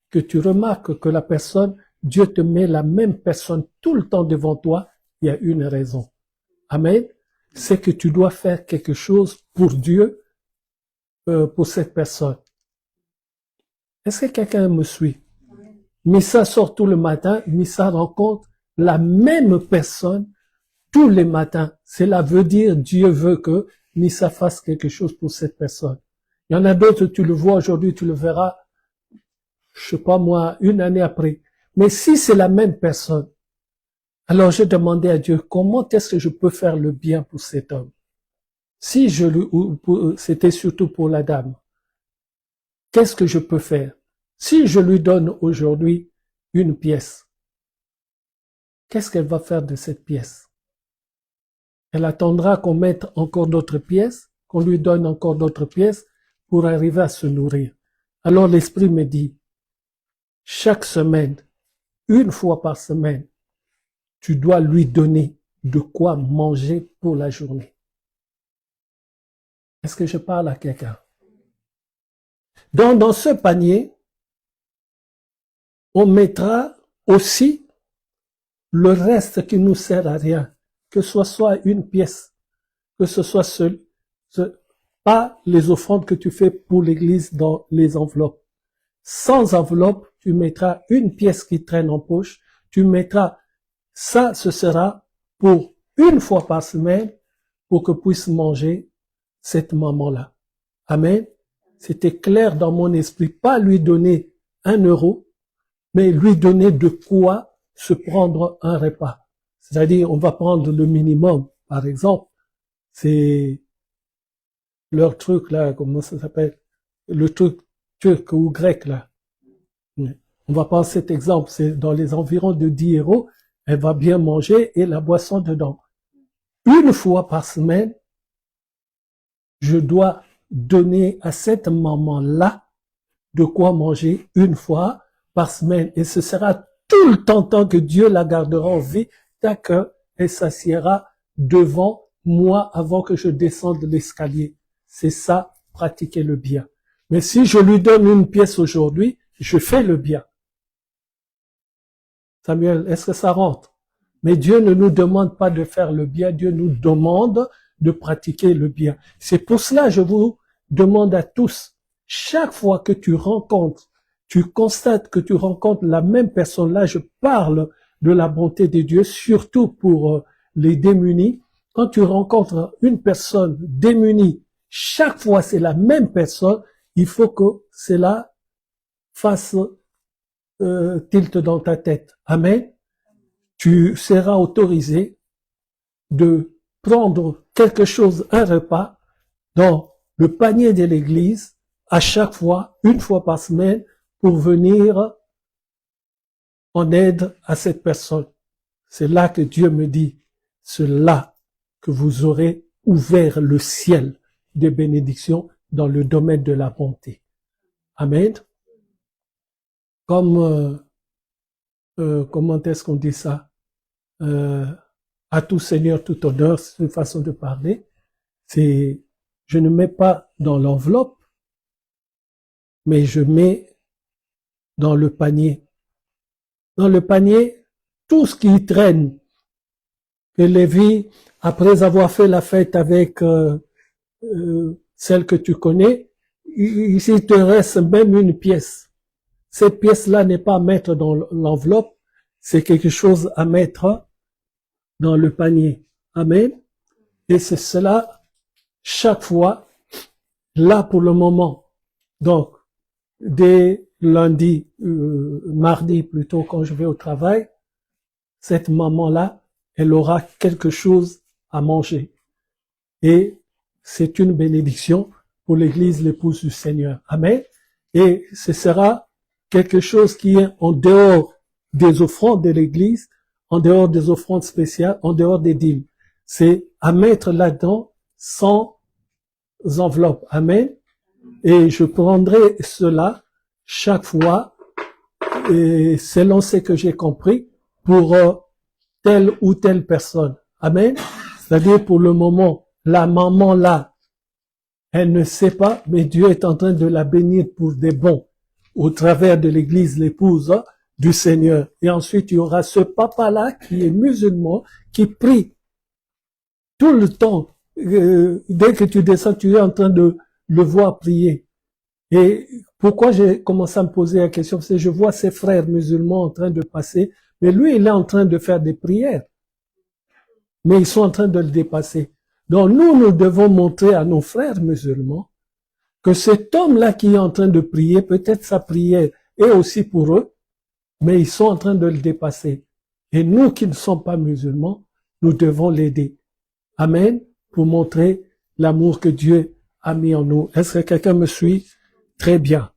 que tu remarques que la personne, Dieu te met la même personne tout le temps devant toi, il y a une raison. Amen. C'est que tu dois faire quelque chose pour Dieu, pour cette personne. Est-ce que quelqu'un me suit? Missa sort tout le matin, Missa rencontre la même personne tous les matins. Cela veut dire Dieu veut que Missa fasse quelque chose pour cette personne. Il y en a d'autres, tu le vois aujourd'hui, tu le verras, je sais pas moi, une année après. Mais si c'est la même personne, alors je demandais à Dieu, comment est-ce que je peux faire le bien pour cet homme? Si je lui, c'était surtout pour la dame. Qu'est-ce que je peux faire? Si je lui donne aujourd'hui une pièce, qu'est-ce qu'elle va faire de cette pièce? Elle attendra qu'on mette encore d'autres pièces, qu'on lui donne encore d'autres pièces pour arriver à se nourrir. Alors l'Esprit me dit, chaque semaine, une fois par semaine, tu dois lui donner de quoi manger pour la journée. Est-ce que je parle à quelqu'un? Donc, dans ce panier, on mettra aussi le reste qui nous sert à rien, que ce soit une pièce, que ce soit pas les offrandes que tu fais pour l'église dans les enveloppes. Sans enveloppe, tu mettras une pièce qui traîne en poche, tu mettras ça, ce sera pour une fois par semaine pour que puisse manger cette maman-là. Amen. C'était clair dans mon esprit, pas lui donner 1 euro, mais lui donner de quoi se prendre un repas. C'est-à-dire, on va prendre le minimum, par exemple, c'est leur truc là, comment ça s'appelle? Le truc turc ou grec là. On va prendre cet exemple, c'est dans les environs de 10 euros, elle va bien manger et la boisson dedans. Une fois par semaine, je dois donner à cette maman-là de quoi manger une fois par semaine. Et ce sera tout le temps tant que Dieu la gardera en vie, tant qu'elle s'assiera devant moi avant que je descende l'escalier. C'est ça, pratiquer le bien. Mais si je lui donne une pièce aujourd'hui, je fais le bien. Samuel, est-ce que ça rentre? Mais Dieu ne nous demande pas de faire le bien, Dieu nous demande de pratiquer le bien. C'est pour cela que je vous demande à tous, chaque fois que tu rencontres, tu constates que tu rencontres la même personne, là je parle de la bonté de Dieu, surtout pour les démunis. Quand tu rencontres une personne démunie, chaque fois c'est la même personne, il faut que cela fasse tilt dans ta tête. Amen. Tu seras autorisé de prendre quelque chose, un repas, dans le panier de l'église, à chaque fois, une fois par semaine, pour venir en aide à cette personne. C'est là que Dieu me dit, c'est là que vous aurez ouvert le ciel de bénédictions dans le domaine de la bonté. Amen. Comme, comment est-ce qu'on dit ça? À tout Seigneur, tout honneur, c'est une façon de parler. C'est, je ne mets pas dans l'enveloppe, mais je mets dans le panier. Dans le panier, tout ce qui traîne, que Lévi, après avoir fait la fête avec celle que tu connais, il te reste même une pièce. Cette pièce-là n'est pas à mettre dans l'enveloppe, c'est quelque chose à mettre dans le panier. Amen. Et c'est cela, chaque fois, là pour le moment. Donc, dès lundi, mardi plutôt, quand je vais au travail, cette maman-là, elle aura quelque chose à manger. Et c'est une bénédiction pour l'Église, l'épouse du Seigneur. Amen. Et ce sera quelque chose qui est en dehors des offrandes de l'Église, en dehors des offrandes spéciales, en dehors des dîmes. C'est à mettre là-dedans sans enveloppe. Amen. Et je prendrai cela chaque fois, et selon ce que j'ai compris, pour telle ou telle personne. Amen. C'est-à-dire pour le moment, la maman là, elle ne sait pas, mais Dieu est en train de la bénir pour des bons, au travers de l'église, l'épouse du Seigneur. Et ensuite, il y aura ce papa-là qui est musulman, qui prie tout le temps. Dès que tu descends, tu es en train de le voir prier. Et pourquoi j'ai commencé à me poser la question? Parce que je vois ses frères musulmans en train de passer, mais lui, il est en train de faire des prières. Mais ils sont en train de le dépasser. Donc nous devons montrer à nos frères musulmans que cet homme-là qui est en train de prier, peut-être sa prière est aussi pour eux, mais ils sont en train de le dépasser. Et nous qui ne sommes pas musulmans, nous devons l'aider. Amen, pour montrer l'amour que Dieu a mis en nous. Est-ce que quelqu'un me suit? Très bien.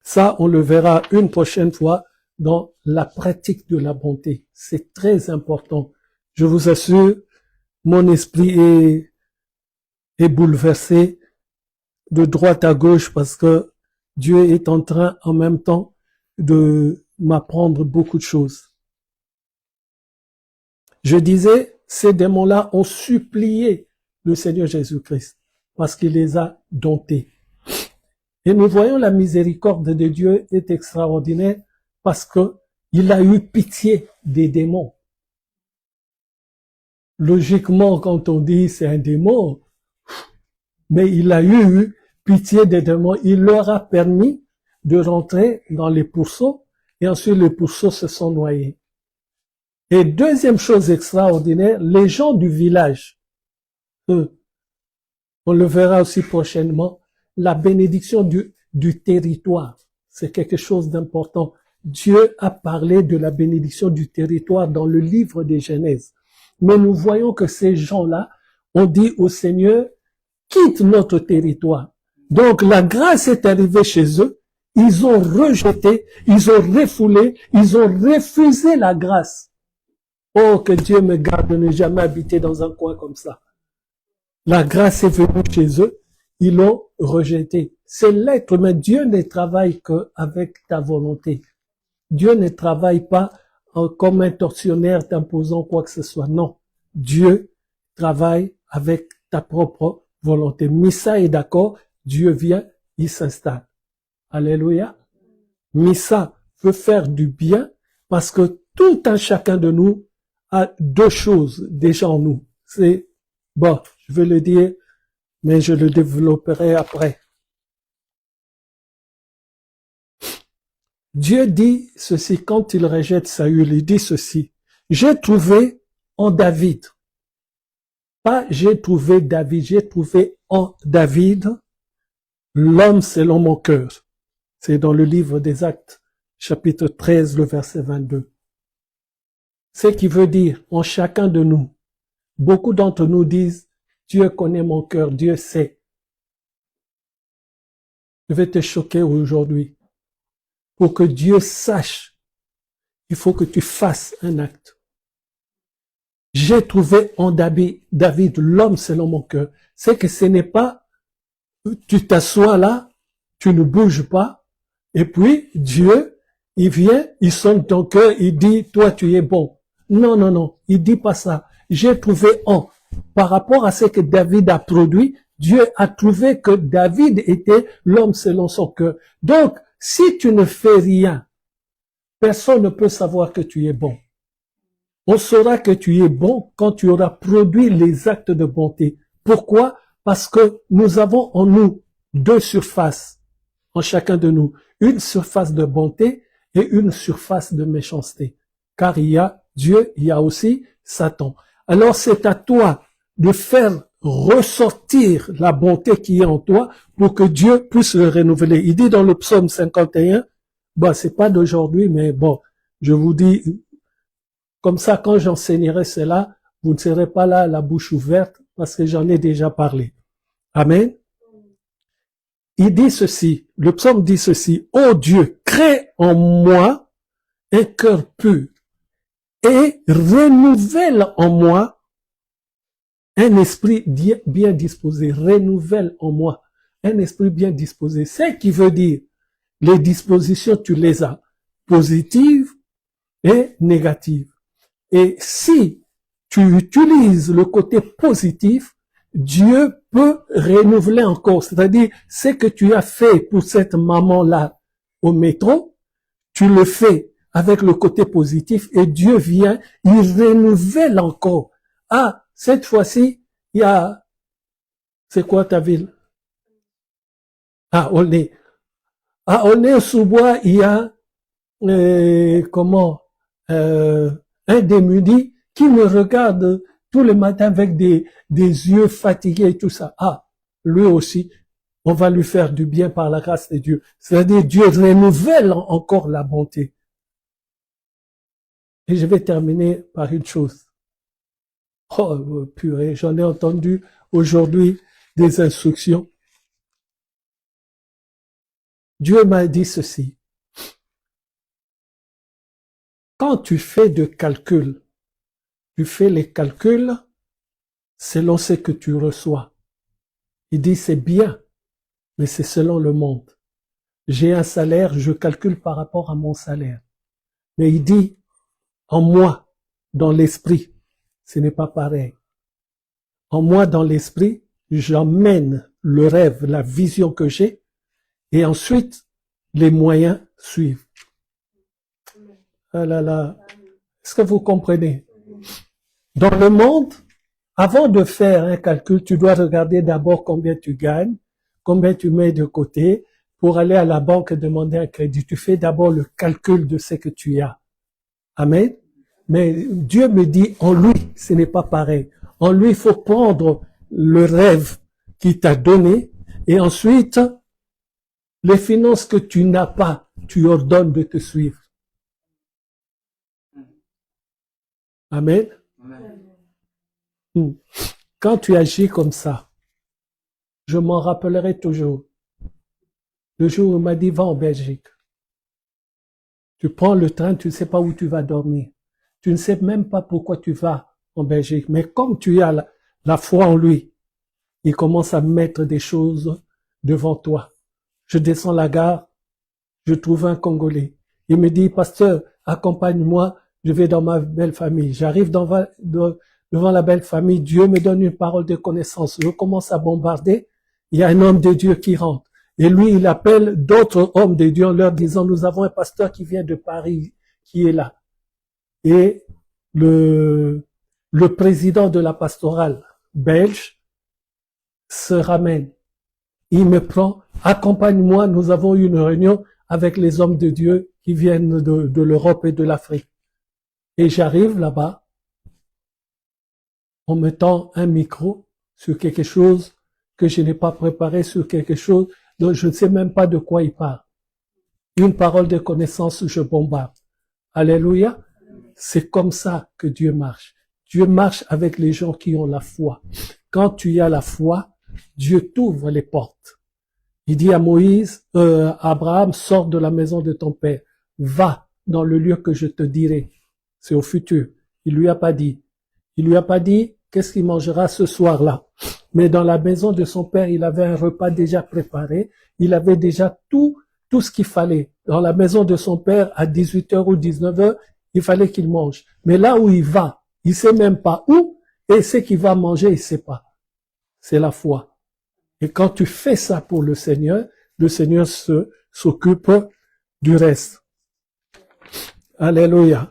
Ça, on le verra une prochaine fois dans la pratique de la bonté. C'est très important. Je vous assure, mon esprit est bouleversé de droite à gauche parce que Dieu est en train en même temps de m'apprendre beaucoup de choses. Je disais, ces démons-là ont supplié le Seigneur Jésus-Christ parce qu'il les a domptés. Et nous voyons la miséricorde de Dieu est extraordinaire parce que il a eu pitié des démons. Logiquement, quand on dit c'est un démon, mais il a eu pitié des démons. Il leur a permis de rentrer dans les pourceaux et ensuite les pourceaux se sont noyés. Et deuxième chose extraordinaire, les gens du village, eux, on le verra aussi prochainement, la bénédiction du territoire, c'est quelque chose d'important. Dieu a parlé de la bénédiction du territoire dans le livre des Genèse. Mais nous voyons que ces gens-là ont dit au Seigneur, quitte notre territoire. Donc la grâce est arrivée chez eux, ils ont rejeté, ils ont refoulé, ils ont refusé la grâce. Oh, que Dieu me garde de ne jamais habiter dans un coin comme ça. La grâce est venue chez eux, ils l'ont rejeté. C'est l'être humain. Dieu ne travaille qu'avec ta volonté. Dieu ne travaille pas comme un tortionnaire t'imposant quoi que ce soit. Non. Dieu travaille avec ta propre volonté. Missa est d'accord, Dieu vient, il s'installe. Alléluia. Missa veut faire du bien parce que tout un chacun de nous a deux choses déjà en nous. C'est, bon, je vais le dire, mais je le développerai après. Dieu dit ceci quand il rejette Saül, il dit ceci. J'ai trouvé en David, pas j'ai trouvé David, j'ai trouvé en David l'homme selon mon cœur. C'est dans le livre des Actes, chapitre 13, le verset 22. Ce qui veut dire en chacun de nous. Beaucoup d'entre nous disent, Dieu connaît mon cœur, Dieu sait. Je vais te choquer aujourd'hui. Pour que Dieu sache, il faut que tu fasses un acte. J'ai trouvé en David l'homme selon mon cœur. C'est que ce n'est pas, tu t'assois là, tu ne bouges pas, et puis Dieu, il vient, il sonne ton cœur, il dit, toi tu es bon. Non, non, non, il dit pas ça. J'ai trouvé en. Par rapport à ce que David a produit, Dieu a trouvé que David était l'homme selon son cœur. Donc, si tu ne fais rien, personne ne peut savoir que tu es bon. On saura que tu es bon quand tu auras produit les actes de bonté. Pourquoi? Parce que nous avons en nous deux surfaces, en chacun de nous. Une surface de bonté et une surface de méchanceté. Car il y a Dieu, il y a aussi Satan. Alors c'est à toi de faire ressortir la bonté qui est en toi pour que Dieu puisse le renouveler. Il dit dans le psaume 51, bon, c'est pas d'aujourd'hui, mais bon, je vous dis, comme ça, quand j'enseignerai cela, vous ne serez pas là la bouche ouverte parce que j'en ai déjà parlé. Amen. Il dit ceci, le psaume dit ceci, ô Dieu, crée en moi un cœur pur et renouvelle en moi un esprit bien disposé, renouvelle en moi un esprit bien disposé. C'est qui veut dire, les dispositions, tu les as, positives et négatives. Et si tu utilises le côté positif, Dieu peut renouveler encore. C'est-à-dire, ce que tu as fait pour cette maman-là au métro, tu le fais avec le côté positif et Dieu vient, il renouvelle encore. Ah, cette fois-ci, il y a, c'est quoi ta ville? Ah, Aulnay. À Aulnay-sous-Bois, il y a, un démuni qui me regarde tous les matins avec des yeux fatigués et tout ça. Ah, lui aussi, on va lui faire du bien par la grâce de Dieu. C'est-à-dire, Dieu renouvelle encore la bonté. Et je vais terminer par une chose. Oh, purée, j'en ai entendu aujourd'hui des instructions. Dieu m'a dit ceci. quand tu fais des calculs, tu fais les calculs selon ce que tu reçois. Il dit c'est bien, mais c'est selon le monde. J'ai un salaire, je calcule par rapport à mon salaire. Mais il dit, en moi, dans l'esprit, ce n'est pas pareil. En moi, dans l'esprit, j'emmène le rêve, la vision que j'ai, et ensuite, les moyens suivent. Ah là là, est-ce que vous comprenez? Dans le monde, avant de faire un calcul, tu dois regarder d'abord combien tu gagnes, combien tu mets de côté pour aller à la banque et demander un crédit. Tu fais d'abord le calcul de ce que tu as. Amen. Mais Dieu me dit, en lui, ce n'est pas pareil. En lui, il faut prendre le rêve qu'il t'a donné et ensuite, les finances que tu n'as pas, tu ordonnes de te suivre. Amen. Quand tu agis comme ça, je m'en rappellerai toujours. Le jour où il m'a dit, va en Belgique. Tu prends le train, tu ne sais pas où tu vas dormir. Tu ne sais même pas pourquoi tu vas en Belgique. Mais comme tu as la foi en lui, il commence à mettre des choses devant toi. Je descends la gare, je trouve un Congolais. Il me dit, pasteur, accompagne-moi, je vais dans ma belle famille. J'arrive devant la belle famille, Dieu me donne une parole de connaissance. Je commence à bombarder, il y a un homme de Dieu qui rentre. Et lui, il appelle d'autres hommes de Dieu en leur disant, nous avons un pasteur qui vient de Paris, qui est là. Et le président de la pastorale belge se ramène. Il me prend, accompagne-moi, nous avons eu une réunion avec les hommes de Dieu qui viennent de l'Europe et de l'Afrique. Et j'arrive là-bas, en mettant un micro sur quelque chose que je n'ai pas préparé, sur quelque chose dont je ne sais même pas de quoi il parle. Une parole de connaissance, je bombarde. Alléluia. C'est comme ça que Dieu marche. Dieu marche avec les gens qui ont la foi. Quand tu as la foi, Dieu t'ouvre les portes. Il dit à Moïse, Abraham, sors de la maison de ton père. Va dans le lieu que je te dirai. C'est au futur. Il lui a pas dit. Il lui a pas dit qu'est-ce qu'il mangera ce soir-là. Mais dans la maison de son père, il avait un repas déjà préparé. Il avait déjà tout ce qu'il fallait. Dans la maison de son père, à 18h ou 19h, il fallait qu'il mange. Mais là où il va, il sait même pas où, et ce qu'il va manger, il sait pas. C'est la foi. Et quand tu fais ça pour le Seigneur s'occupe du reste. Alléluia.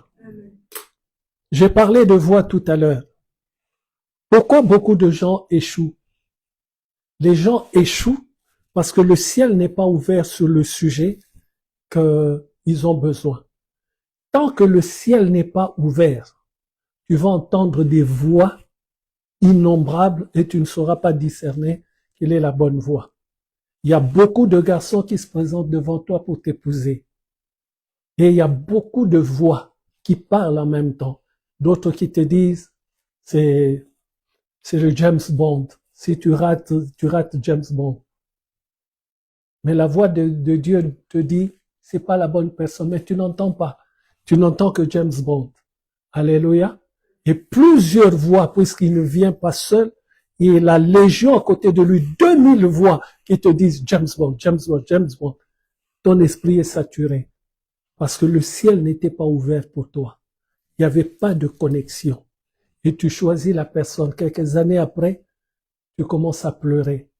J'ai parlé de voix tout à l'heure. Pourquoi beaucoup de gens échouent? Les gens échouent parce que le ciel n'est pas ouvert sur le sujet qu'ils ont besoin. Tant que le ciel n'est pas ouvert, tu vas entendre des voix innombrables et tu ne sauras pas discerner quelle est la bonne voie. Il y a beaucoup de garçons qui se présentent devant toi pour t'épouser. Et il y a beaucoup de voix qui parlent en même temps. D'autres qui te disent, c'est le James Bond. Si tu rates James Bond. Mais la voix de Dieu te dit, c'est pas la bonne personne, mais tu n'entends pas. Tu n'entends que James Bond. Alléluia. Et plusieurs voix, puisqu'il ne vient pas seul, et la légion à côté de lui, 2000 voix qui te disent James Bond, James Bond, James Bond. Ton esprit est saturé. Parce que le ciel n'était pas ouvert pour toi. Il n'y avait pas de connexion. Et tu choisis la personne. Quelques années après, tu commences à pleurer.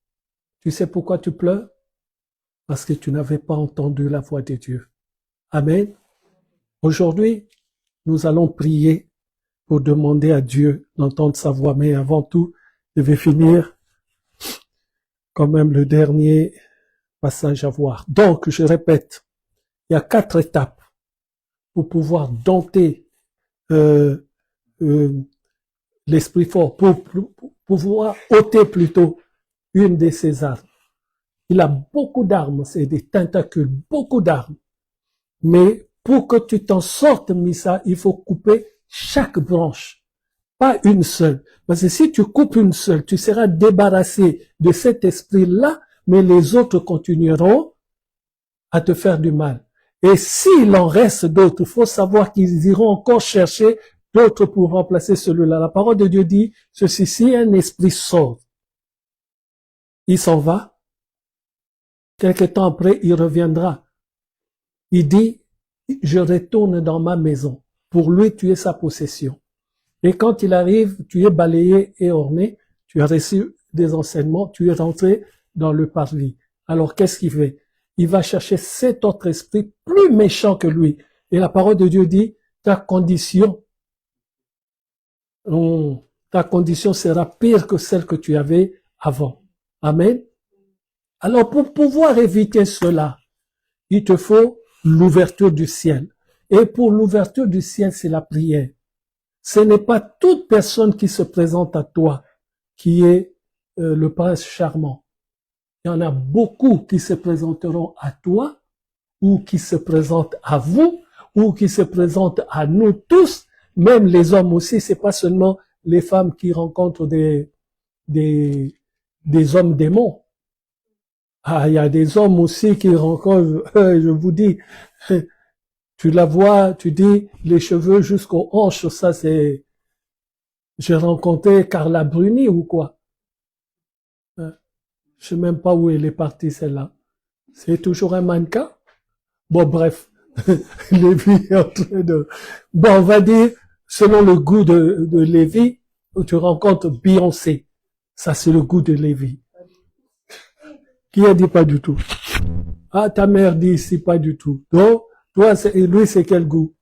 Tu sais pourquoi tu pleures? Parce que tu n'avais pas entendu la voix de Dieu. Amen. Aujourd'hui, nous allons prier pour demander à Dieu d'entendre sa voix. Mais avant tout, je vais finir quand même le dernier passage à voir. Donc, je répète, il y a 4 étapes pour pouvoir dompter l'esprit fort, pour pouvoir ôter plutôt une de ses armes. Il a beaucoup d'armes, c'est des tentacules, beaucoup d'armes. Mais pour que tu t'en sortes, Missa, il faut couper chaque branche, pas une seule. Parce que si tu coupes une seule, tu seras débarrassé de cet esprit-là, mais les autres continueront à te faire du mal. Et s'il en reste d'autres, il faut savoir qu'ils iront encore chercher d'autres pour remplacer celui-là. La parole de Dieu dit, ceci, si un esprit sort, il s'en va. Quelque temps après, il reviendra. Il dit, je retourne dans ma maison. Pour lui, tu es sa possession. Et quand il arrive, tu es balayé et orné, tu as reçu des enseignements, tu es rentré dans le parvis. Alors, qu'est-ce qu'il fait? Il va chercher cet autre esprit plus méchant que lui. Et la parole de Dieu dit, ta condition sera pire que celle que tu avais avant. Amen. Alors, pour pouvoir éviter cela, il te faut l'ouverture du ciel. Et pour l'ouverture du ciel, c'est la prière. Ce n'est pas toute personne qui se présente à toi qui est le prince charmant. Il y en a beaucoup qui se présenteront à toi, ou qui se présentent à vous, ou qui se présentent à nous tous, même les hommes aussi. C'est pas seulement les femmes qui rencontrent des hommes démons. Ah, il y a des hommes aussi qui rencontrent, je vous dis, tu la vois, tu dis, les cheveux jusqu'aux hanches, ça c'est, j'ai rencontré Carla Bruni ou quoi? Je sais même pas où elle est partie celle-là. C'est toujours un mannequin? Bon, bref. Lévi est en train de, bon, on va dire, selon le goût de Lévi, tu rencontres Beyoncé. Ça, c'est le goût de Lévi. Qui a dit pas du tout? Ah, ta mère dit ici pas du tout. Donc, toi, lui, c'est quel goût?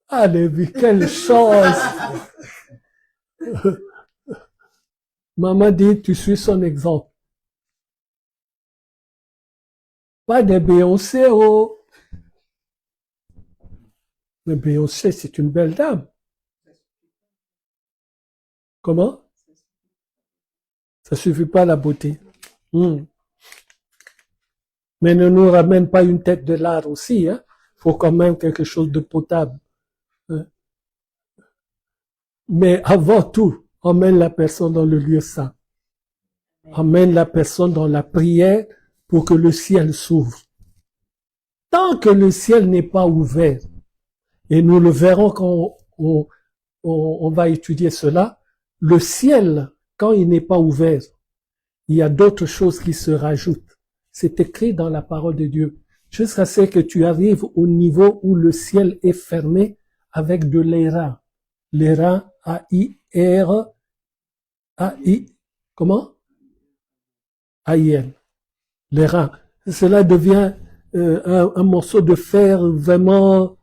Ah, Lévi, quelle chance! Maman dit, tu suis son exemple. Pas de Beyoncé, oh! Mais Beyoncé, c'est une belle dame. Comment? Ça suffit pas la beauté. Mais ne nous ramène pas une tête de lard aussi, hein. Faut quand même quelque chose de potable. Mais avant tout, emmène la personne dans le lieu saint. Emmène la personne dans la prière pour que le ciel s'ouvre. Tant que le ciel n'est pas ouvert, et nous le verrons quand on va étudier cela, le ciel, quand il n'est pas ouvert, il y a d'autres choses qui se rajoutent. C'est écrit dans la parole de Dieu. Jusqu'à ce que tu arrives au niveau où le ciel est fermé avec de l'airain. L'airain, A-I-R, A-I, comment? A-I-N. L'airain. Cela devient un morceau de fer vraiment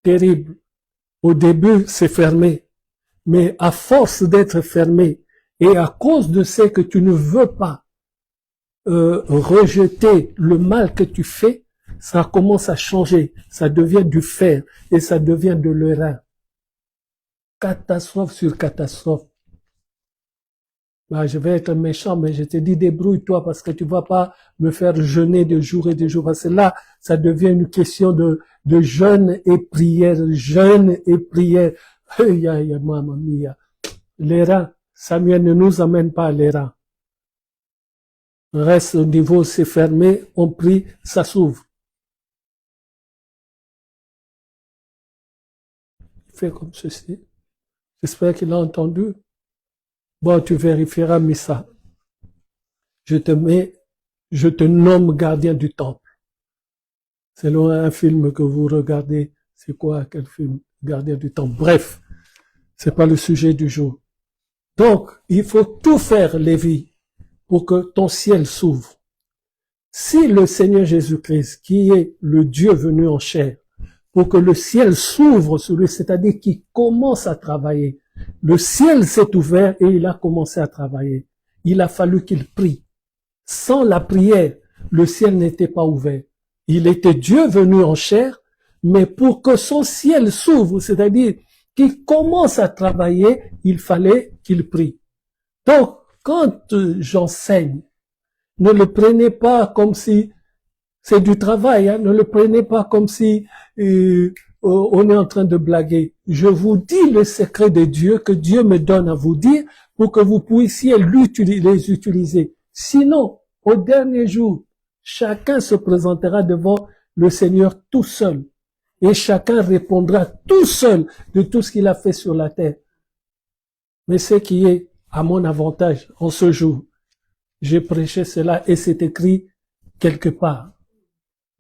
terrible. Au début, c'est fermé. Mais à force d'être fermé, et à cause de ce que tu ne veux pas rejeter le mal que tu fais, ça commence à changer. Ça devient du fer et ça devient de l'airain. Catastrophe sur catastrophe. Bah, je vais être méchant, mais je te dis débrouille-toi parce que tu vas pas me faire jeûner de jour et de jour. Parce que là, ça devient une question de jeûne et prière, jeûne et prière. Mamma mia. Les reins, Samuel ne nous amène pas à les reins. Reste au niveau, c'est fermé, on prie, ça s'ouvre. Il fait comme ceci. J'espère qu'il a entendu. Bon, tu vérifieras, Missa. Je te nomme gardien du temple. C'est un film que vous regardez. C'est quoi, quel film? Gardien du temple. Bref, c'est pas le sujet du jour. Donc, il faut tout faire, Lévi, pour que ton ciel s'ouvre. Si le Seigneur Jésus-Christ, qui est le Dieu venu en chair, pour que le ciel s'ouvre sur lui, c'est-à-dire qu'il commence à travailler. Le ciel s'est ouvert et il a commencé à travailler. Il a fallu qu'il prie. Sans la prière, le ciel n'était pas ouvert. Il était Dieu venu en chair, mais pour que son ciel s'ouvre, c'est-à-dire qu'il commence à travailler, il fallait qu'il prie. Donc, quand j'enseigne, ne le prenez pas comme si c'est du travail, hein, ne le prenez pas comme si on est en train de blaguer. Je vous dis le secret de Dieu que Dieu me donne à vous dire pour que vous puissiez les utiliser. Sinon, au dernier jour, chacun se présentera devant le Seigneur tout seul. Et chacun répondra tout seul de tout ce qu'il a fait sur la terre. Mais ce qui est à mon avantage en ce jour, j'ai prêché cela et c'est écrit quelque part.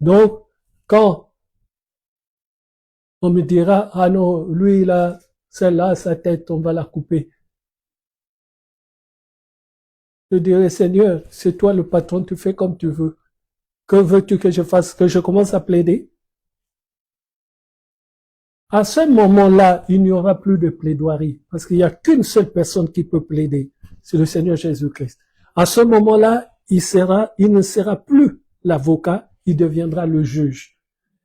Donc, quand on me dira, ah non, lui, là, celle-là, sa tête, on va la couper. Je dirai, Seigneur, c'est toi le patron, tu fais comme tu veux. Que veux-tu que je fasse? Que je commence à plaider? À ce moment-là, il n'y aura plus de plaidoirie, parce qu'il n'y a qu'une seule personne qui peut plaider, c'est le Seigneur Jésus-Christ. À ce moment-là, il ne sera plus l'avocat, il deviendra le juge.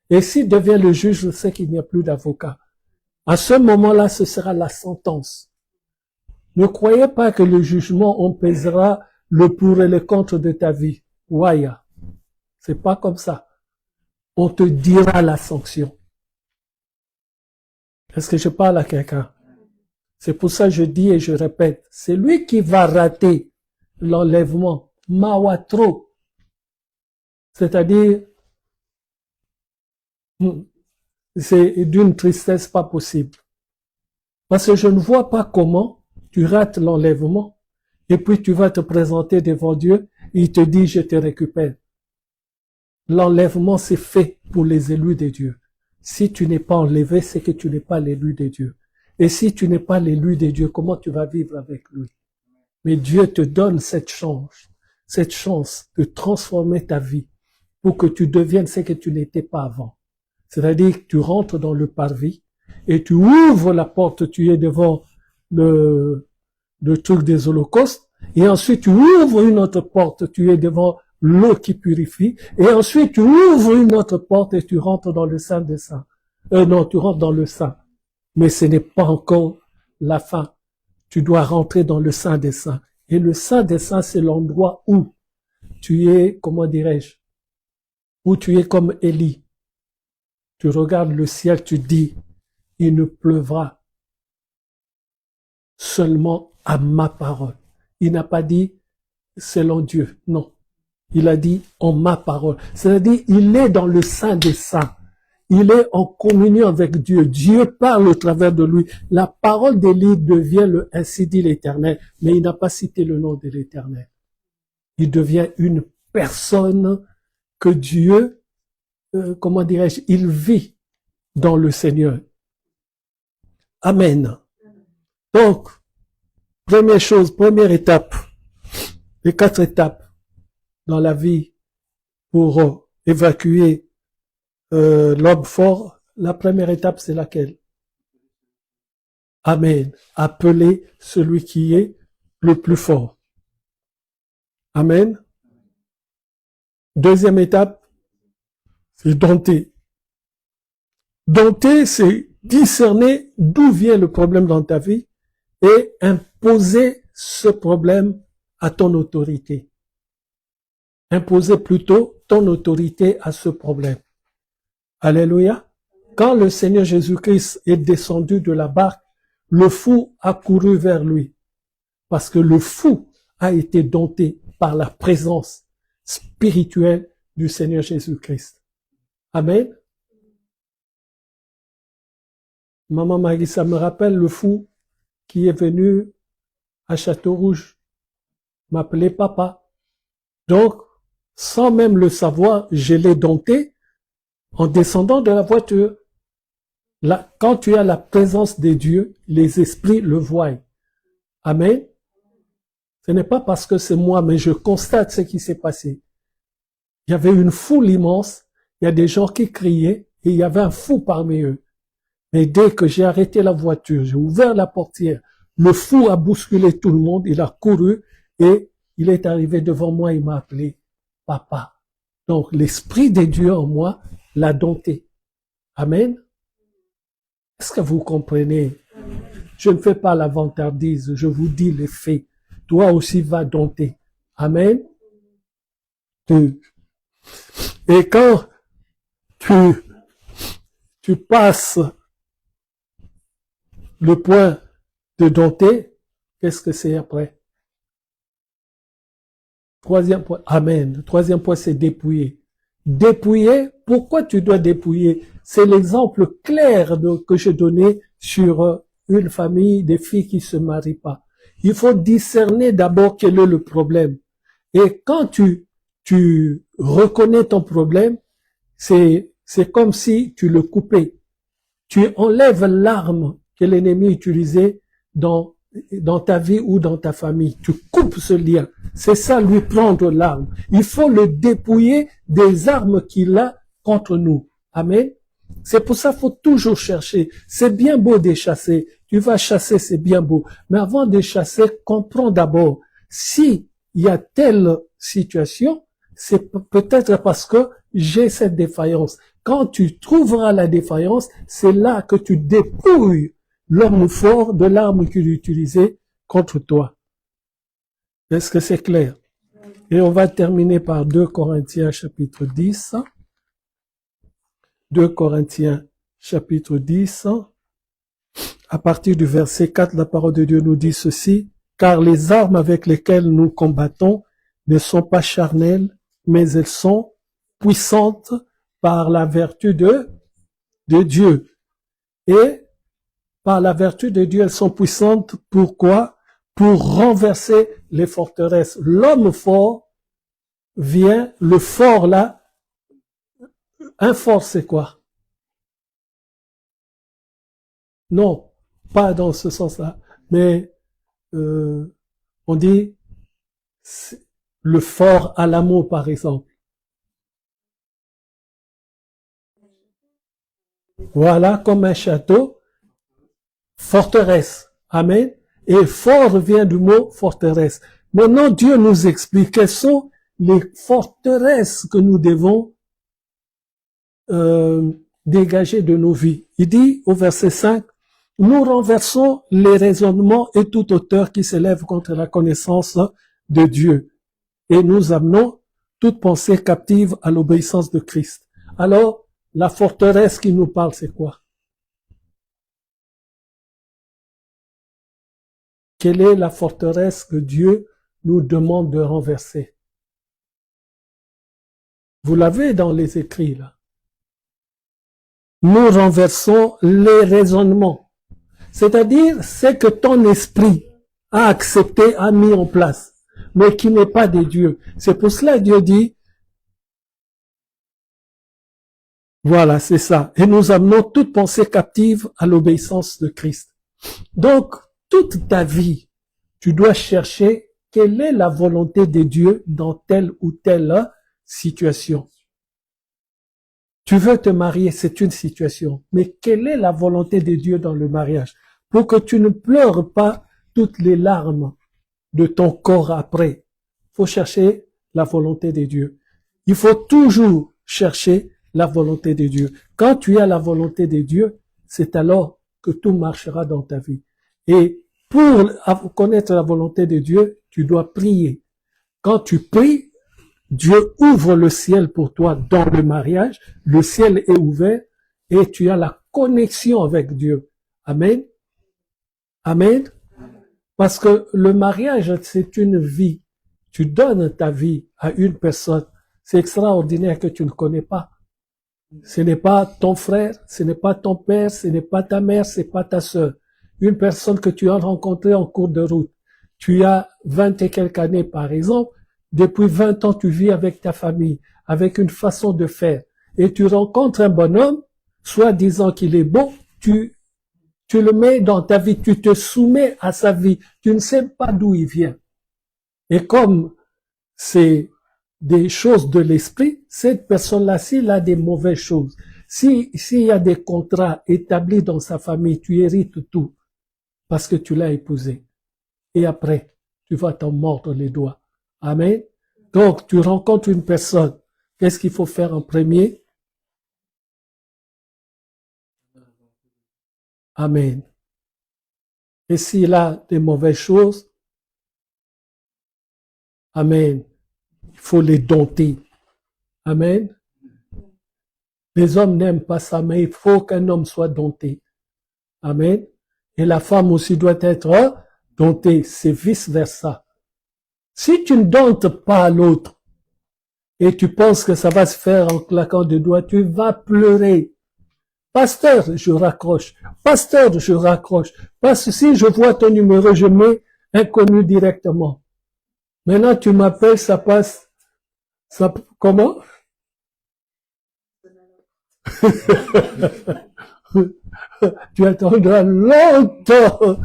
Et s'il devient le juge, je sais qu'il n'y a plus d'avocat. À ce moment-là, ce sera la sentence. Ne croyez pas que le jugement, on pèsera le pour et le contre de ta vie. Waya. C'est pas comme ça. On te dira la sanction. Est-ce que je parle à quelqu'un? C'est pour ça que je dis et je répète, c'est lui qui va rater l'enlèvement. Mawatro. C'est-à-dire, c'est d'une tristesse pas possible. Parce que je ne vois pas comment tu rates l'enlèvement et puis tu vas te présenter devant Dieu et il te dit je te récupère. L'enlèvement c'est fait pour les élus de Dieu. Si tu n'es pas enlevé, c'est que tu n'es pas l'élu de Dieu. Et si tu n'es pas l'élu de Dieu, comment tu vas vivre avec lui? Mais Dieu te donne cette chance de transformer ta vie pour que tu deviennes ce que tu n'étais pas avant. C'est-à-dire que tu rentres dans le parvis et tu ouvres la porte, tu es devant le truc des holocaustes, et ensuite tu ouvres une autre porte, tu es devant l'eau qui purifie, et ensuite tu ouvres une autre porte et tu rentres dans le Saint des Saints. Non, tu rentres dans le Saint. Mais ce n'est pas encore la fin. Tu dois rentrer dans le Saint des Saints. Et le Saint des Saints, c'est l'endroit où tu es, comment dirais-je, où tu es comme Élie. Tu regardes le ciel, tu dis, il ne pleuvra seulement à ma parole. Il n'a pas dit selon Dieu, non. Il a dit en ma parole. C'est-à-dire, il est dans le Saint des Saints. Il est en communion avec Dieu. Dieu parle au travers de lui. La parole d'Élie devient le ainsi dit l'Éternel, mais il n'a pas cité le nom de l'Éternel. Il devient une personne que Dieu, comment dirais-je, il vit dans le Seigneur. Amen. Donc, première chose, première étape, les 4 étapes dans la vie pour évacuer l'homme fort. La première étape, c'est laquelle? Amen. Appeler celui qui est le plus fort. Amen. Deuxième étape, c'est dompter. Dompter, c'est discerner d'où vient le problème dans ta vie et imposer ce problème à ton autorité. Imposer plutôt ton autorité à ce problème. Alléluia. Quand le Seigneur Jésus-Christ est descendu de la barque, le fou a couru vers lui. Parce que le fou a été dompté par la présence spirituelle du Seigneur Jésus-Christ. Amen. Maman Marie, ça me rappelle le fou qui est venu à Château-Rouge, m'appeler papa. Donc, sans même le savoir, je l'ai dompté en descendant de la voiture. Là, quand tu as la présence de Dieu, les esprits le voient. Amen. Ce n'est pas parce que c'est moi, mais je constate ce qui s'est passé. Il y avait une foule immense, il y a des gens qui criaient et il y avait un fou parmi eux. Mais dès que j'ai arrêté la voiture, j'ai ouvert la portière, le fou a bousculé tout le monde, il a couru et il est arrivé devant moi, il m'a appelé papa. Donc l'esprit de Dieu en moi l'a dompté. Amen. Est-ce que vous comprenez? Je ne fais pas la vantardise, je vous dis les faits. Toi aussi va dompter. Amen. Et quand tu passes le point de dompter, Qu'est-ce que c'est après? Troisième point, amen. Le troisième point, c'est dépouiller. Dépouiller, pourquoi tu dois dépouiller? C'est l'exemple clair que j'ai donné sur une famille, des filles qui se marient pas. Il faut discerner d'abord quel est le problème. Et quand tu reconnais ton problème, c'est comme si tu le coupais. Tu enlèves l'arme que l'ennemi utilisait dans ta vie ou dans ta famille. Tu coupes ce lien. C'est ça, lui prendre l'arme. Il faut le dépouiller des armes qu'il a contre nous. Amen. C'est pour ça qu'il faut toujours chercher. C'est bien beau de chasser. Tu vas chasser, c'est bien beau. Mais avant de chasser, comprends d'abord. Si il y a telle situation, c'est peut-être parce que j'ai cette défaillance. Quand tu trouveras la défaillance, c'est là que tu dépouilles l'homme fort de l'arme qu'il utilisait contre toi. Est-ce que c'est clair? Et on va terminer par 2 Corinthiens chapitre 10. 2 Corinthiens chapitre 10. À partir du verset 4, la parole de Dieu nous dit ceci: car les armes avec lesquelles nous combattons ne sont pas charnelles, mais elles sont puissantes par la vertu de Dieu. Et par la vertu de Dieu, elles sont puissantes. Pourquoi? Pour renverser les forteresses. L'homme fort vient, le fort là, un fort c'est quoi? Non, pas dans ce sens-là, mais on dit le fort à l'amour par exemple. Voilà, comme un château, forteresse. Amen. Et fort vient du mot forteresse. Maintenant, Dieu nous explique quelles sont les forteresses que nous devons dégager de nos vies. Il dit au verset 5, nous renversons les raisonnements et toute hauteur qui s'élève contre la connaissance de Dieu. Et nous amenons toute pensée captive à l'obéissance de Christ. Alors, la forteresse qui nous parle, c'est quoi? Quelle est la forteresse que Dieu nous demande de renverser? Vous l'avez dans les écrits, là. Nous renversons les raisonnements. C'est-à-dire, c'est que ton esprit a accepté, a mis en place, mais qui n'est pas de Dieu. C'est pour cela que Dieu dit, voilà, c'est ça. Et nous amenons toute pensée captive à l'obéissance de Christ. Donc, toute ta vie, tu dois chercher quelle est la volonté de Dieu dans telle ou telle situation. Tu veux te marier, c'est une situation. Mais quelle est la volonté de Dieu dans le mariage? Pour que tu ne pleures pas toutes les larmes de ton corps après. Il faut chercher la volonté de Dieu. Il faut toujours chercher la volonté de Dieu. Quand tu as la volonté de Dieu, c'est alors que tout marchera dans ta vie. Et pour connaître la volonté de Dieu, tu dois prier. Quand tu pries, Dieu ouvre le ciel pour toi dans le mariage, le ciel est ouvert et tu as la connexion avec Dieu. Amen. Amen. Parce que le mariage, c'est une vie. Tu donnes ta vie à une personne. C'est extraordinaire que tu ne connais pas. Ce n'est pas ton frère, ce n'est pas ton père, ce n'est pas ta mère, ce n'est pas ta sœur. Une personne que tu as rencontrée en cours de route. Tu as 20 et quelques années, par exemple. Depuis 20 ans, tu vis avec ta famille, avec une façon de faire. Et tu rencontres un bonhomme, soit disant qu'il est beau, tu le mets dans ta vie, tu te soumets à sa vie. Tu ne sais pas d'où il vient. Et comme c'est des choses de l'esprit, cette personne-là, s'il a des mauvaises choses, s'il y a des contrats établis dans sa famille, tu hérites tout parce que tu l'as épousé. Et après, tu vas t'en mordre les doigts. Amen. Donc, tu rencontres une personne. Qu'est-ce qu'il faut faire en premier? Amen. Et s'il a des mauvaises choses, amen, il faut les dompter. Amen. Les hommes n'aiment pas ça, mais il faut qu'un homme soit dompté. Amen. Et la femme aussi doit être dompter, c'est vice-versa. Si tu ne domptes pas l'autre et tu penses que ça va se faire en claquant des doigts, tu vas pleurer. Pasteur, je raccroche. Pasteur, je raccroche. Parce que si je vois ton numéro, je mets inconnu directement. Maintenant, tu m'appelles, ça passe. Ça, comment? Tu attendras longtemps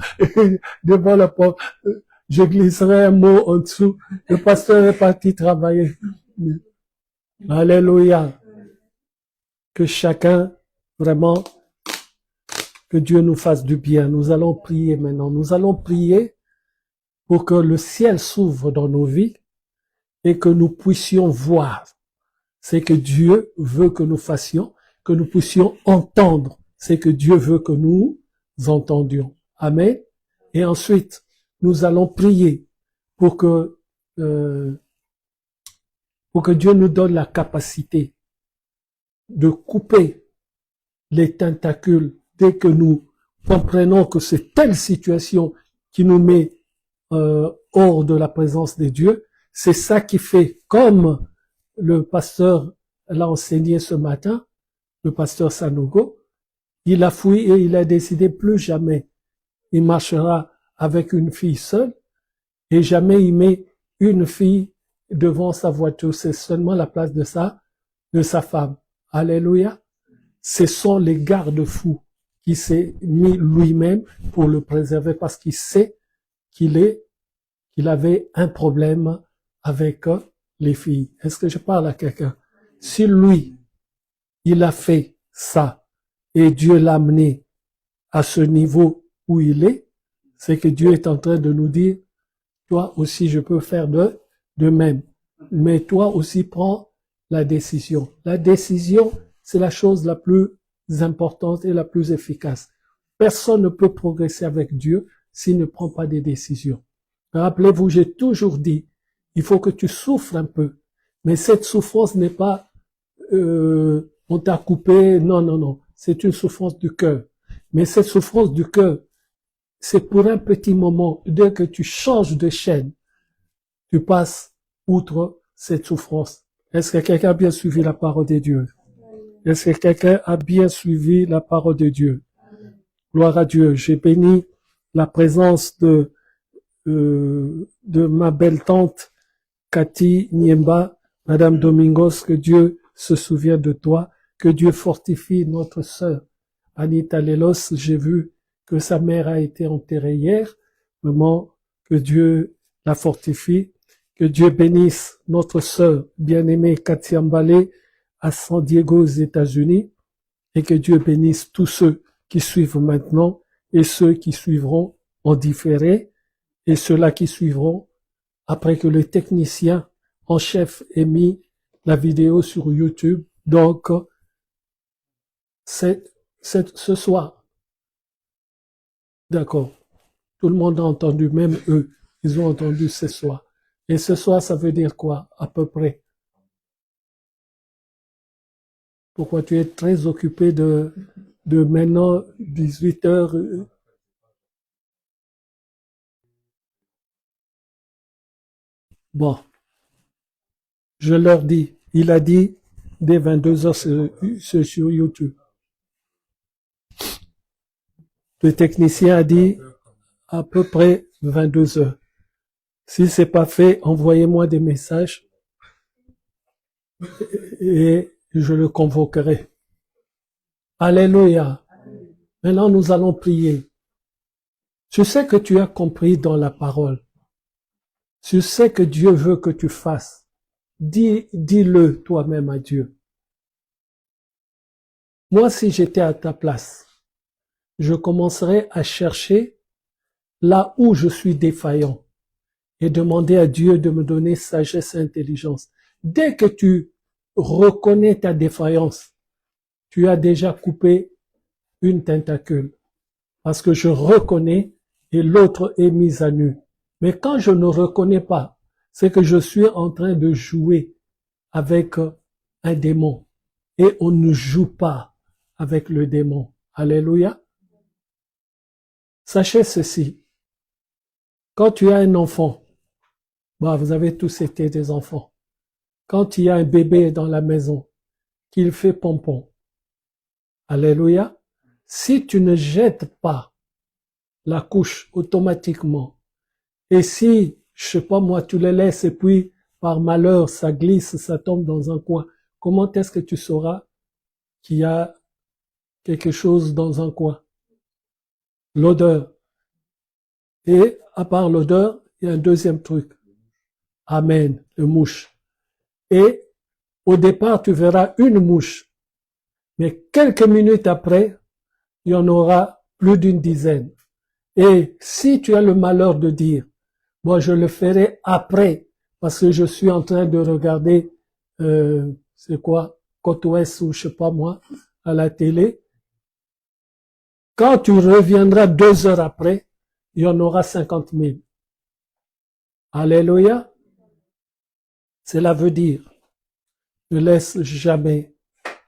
devant la porte. Je glisserai un mot en dessous. Le pasteur est parti travailler. Alléluia. Que chacun, vraiment, que Dieu nous fasse du bien. Nous allons prier maintenant. Nous allons prier pour que le ciel s'ouvre dans nos vies et que nous puissions voir ce que Dieu veut que nous fassions, que nous puissions entendre ce que Dieu veut que nous entendions. Amen. Et ensuite, nous allons prier pour que Dieu nous donne la capacité de couper les tentacules dès que nous comprenons que c'est telle situation qui nous met hors de la présence de Dieu. C'est ça qui fait, comme le pasteur l'a enseigné ce matin, le pasteur Sanogo, il a fui et il a décidé plus jamais il marchera avec une fille seule et jamais il met une fille devant sa voiture. C'est seulement la place de sa femme. Alléluia. Ce sont les garde-fous qui s'est mis lui-même pour le préserver parce qu'il sait qu'il avait un problème avec les filles. Est-ce que je parle à quelqu'un? Si lui, il a fait ça et Dieu l'a amené à ce niveau où il est, c'est que Dieu est en train de nous dire, toi aussi je peux faire de même. Mais toi aussi prends la décision. La décision, c'est la chose la plus importante et la plus efficace. Personne ne peut progresser avec Dieu s'il ne prend pas des décisions. Rappelez-vous, j'ai toujours dit, il faut que tu souffres un peu. Mais cette souffrance n'est pas on t'a coupé, non, non, non. C'est une souffrance du cœur. Mais cette souffrance du cœur, c'est pour un petit moment. Dès que tu changes de chaîne, tu passes outre cette souffrance. Est-ce que quelqu'un a bien suivi la parole de Dieu? Est-ce que quelqu'un a bien suivi la parole de Dieu? Gloire à Dieu. J'ai béni la présence de ma belle tante Cathy Niemba, Madame Domingos, que Dieu se souvient de toi, que Dieu fortifie notre sœur Anita Lelos. J'ai vu que sa mère a été enterrée hier. Vraiment, que Dieu la fortifie. Que Dieu bénisse notre sœur bien-aimée Katia Mbale à San Diego aux États-Unis. Et que Dieu bénisse tous ceux qui suivent maintenant et ceux qui suivront en différé et ceux-là qui suivront après que le technicien en chef ait mis la vidéo sur YouTube. Donc, ce soir, d'accord, tout le monde a entendu, même eux, ils ont entendu ce soir. Et ce soir, ça veut dire quoi, à peu près? Pourquoi tu es très occupé de maintenant 18 heures? Bon, je leur dis, il a dit dès 22 heures sur YouTube. Le technicien a dit à peu près 22 heures. Si c'est pas fait, envoyez-moi des messages et je le convoquerai. Alléluia. Maintenant, nous allons prier. Je sais que tu as compris dans la parole. Je sais que Dieu veut que tu fasses. Dis-le toi-même à Dieu. Moi, si j'étais à ta place, je commencerais à chercher là où je suis défaillant et demander à Dieu de me donner sagesse et intelligence. Dès que tu reconnais ta défaillance, tu as déjà coupé une tentacule. Parce que je reconnais et l'autre est mise à nu. Mais quand je ne reconnais pas, c'est que je suis en train de jouer avec un démon. Et on ne joue pas avec le démon. Alléluia. Sachez ceci. Quand tu as un enfant, bon, vous avez tous été des enfants. Quand il y a un bébé dans la maison, qu'il fait pompon, alléluia, si tu ne jettes pas la couche automatiquement, et si, je sais pas moi, tu le laisses et puis par malheur, ça glisse, ça tombe dans un coin, comment est-ce que tu sauras qu'il y a quelque chose dans un coin? L'odeur. Et à part l'odeur, il y a un deuxième truc. Amen, le mouche. Et au départ, tu verras une mouche, mais quelques minutes après, il y en aura plus d'une dizaine. Et si tu as le malheur de dire, moi je le ferai après, parce que je suis en train de regarder, c'est quoi, Côte Ouest ou je sais pas moi, à la télé, quand tu reviendras 2 heures après, il y en aura 50 000. Alléluia. Cela veut dire, ne laisse jamais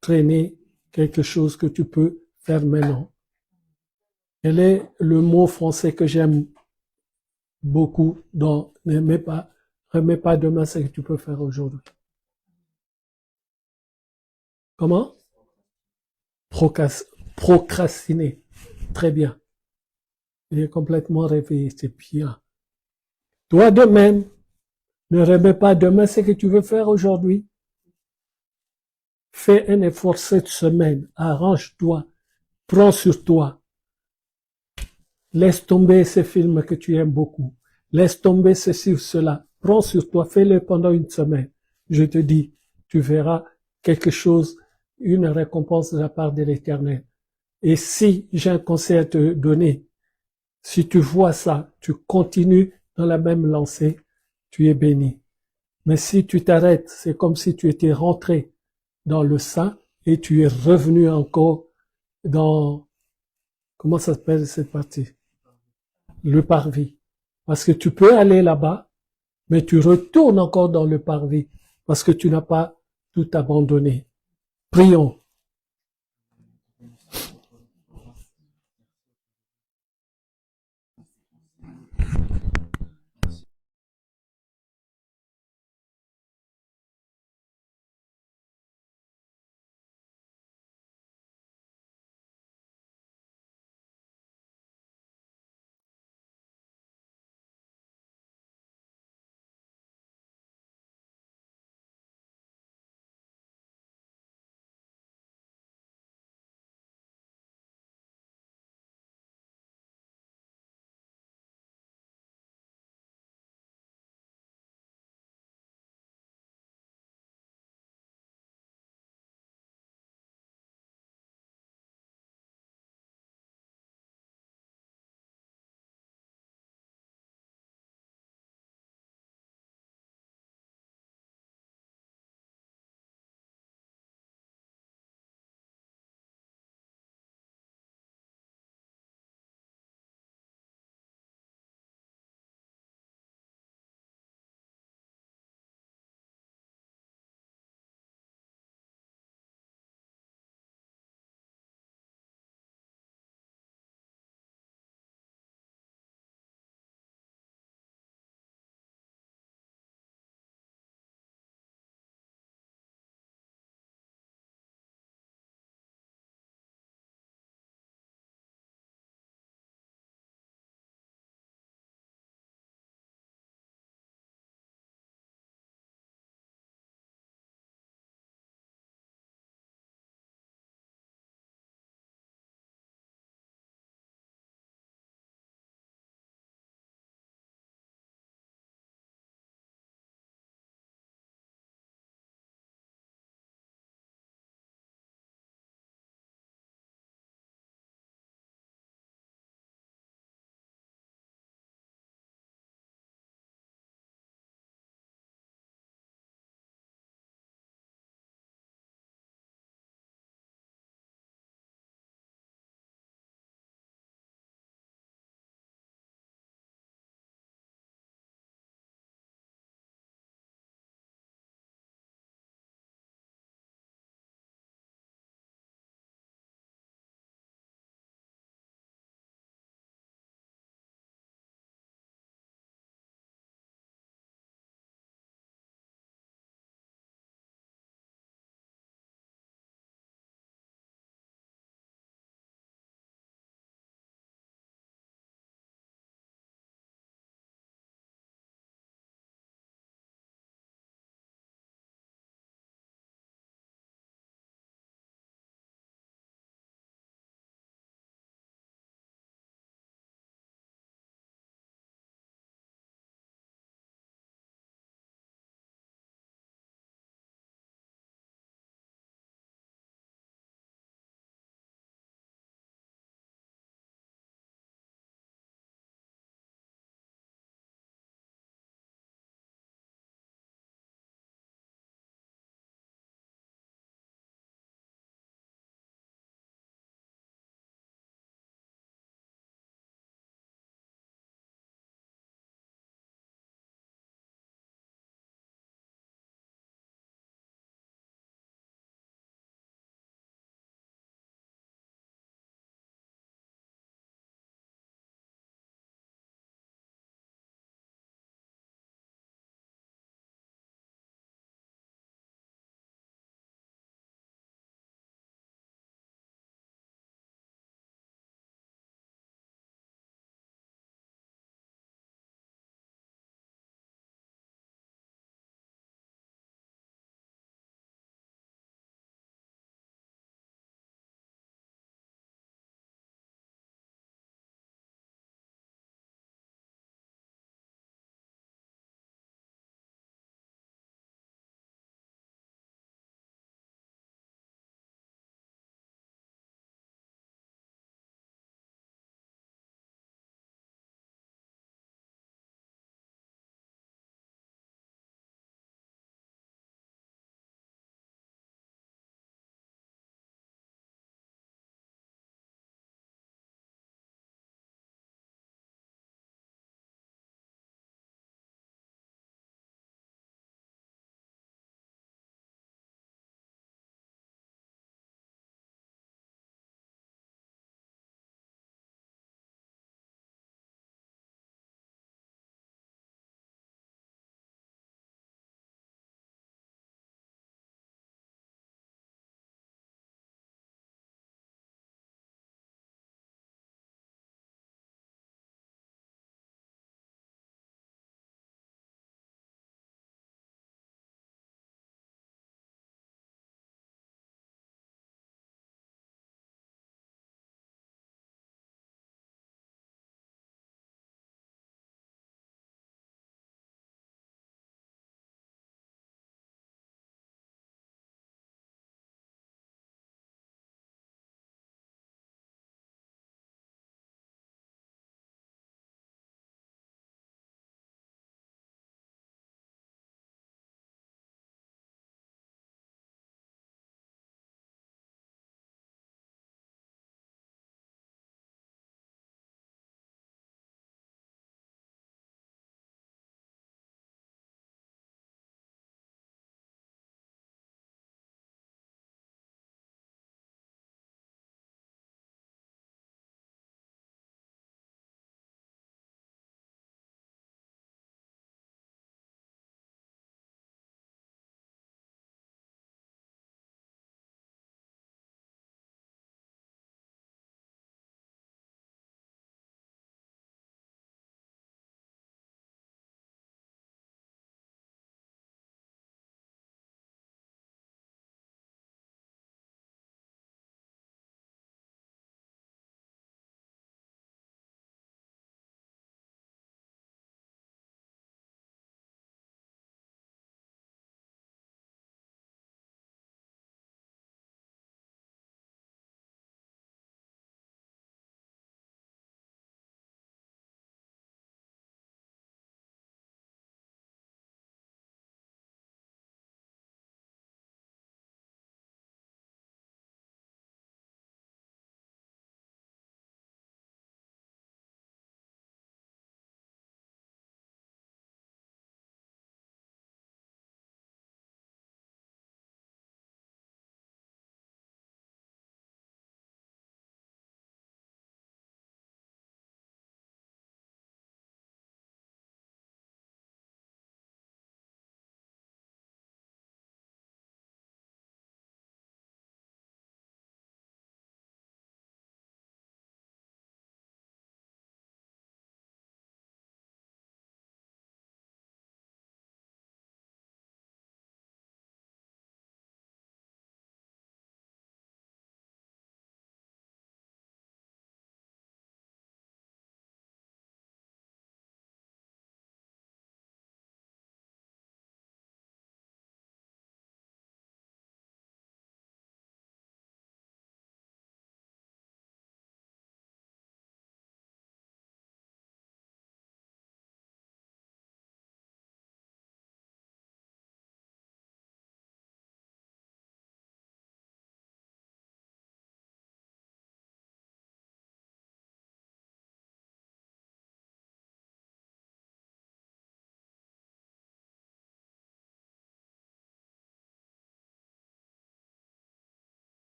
traîner quelque chose que tu peux faire maintenant. Quel est le mot français que j'aime beaucoup dans ne remets pas demain ce que tu peux faire aujourd'hui? Comment? Procrastiner. Très bien. Il est complètement réveillé, c'est bien. Toi de même, ne remets pas demain ce que tu veux faire aujourd'hui. Fais un effort cette semaine. Arrange-toi. Prends sur toi. Laisse tomber ces films que tu aimes beaucoup. Laisse tomber ceci ou cela. Prends sur toi. Fais-le pendant une semaine. Je te dis, tu verras quelque chose, une récompense de la part de l'Éternel. Et si j'ai un conseil à te donner, si tu vois ça, tu continues dans la même lancée, tu es béni. Mais si tu t'arrêtes, c'est comme si tu étais rentré dans le sein et tu es revenu encore dans, comment ça s'appelle cette partie? Le parvis. Parce que tu peux aller là-bas, mais tu retournes encore dans le parvis parce que tu n'as pas tout abandonné. Prions.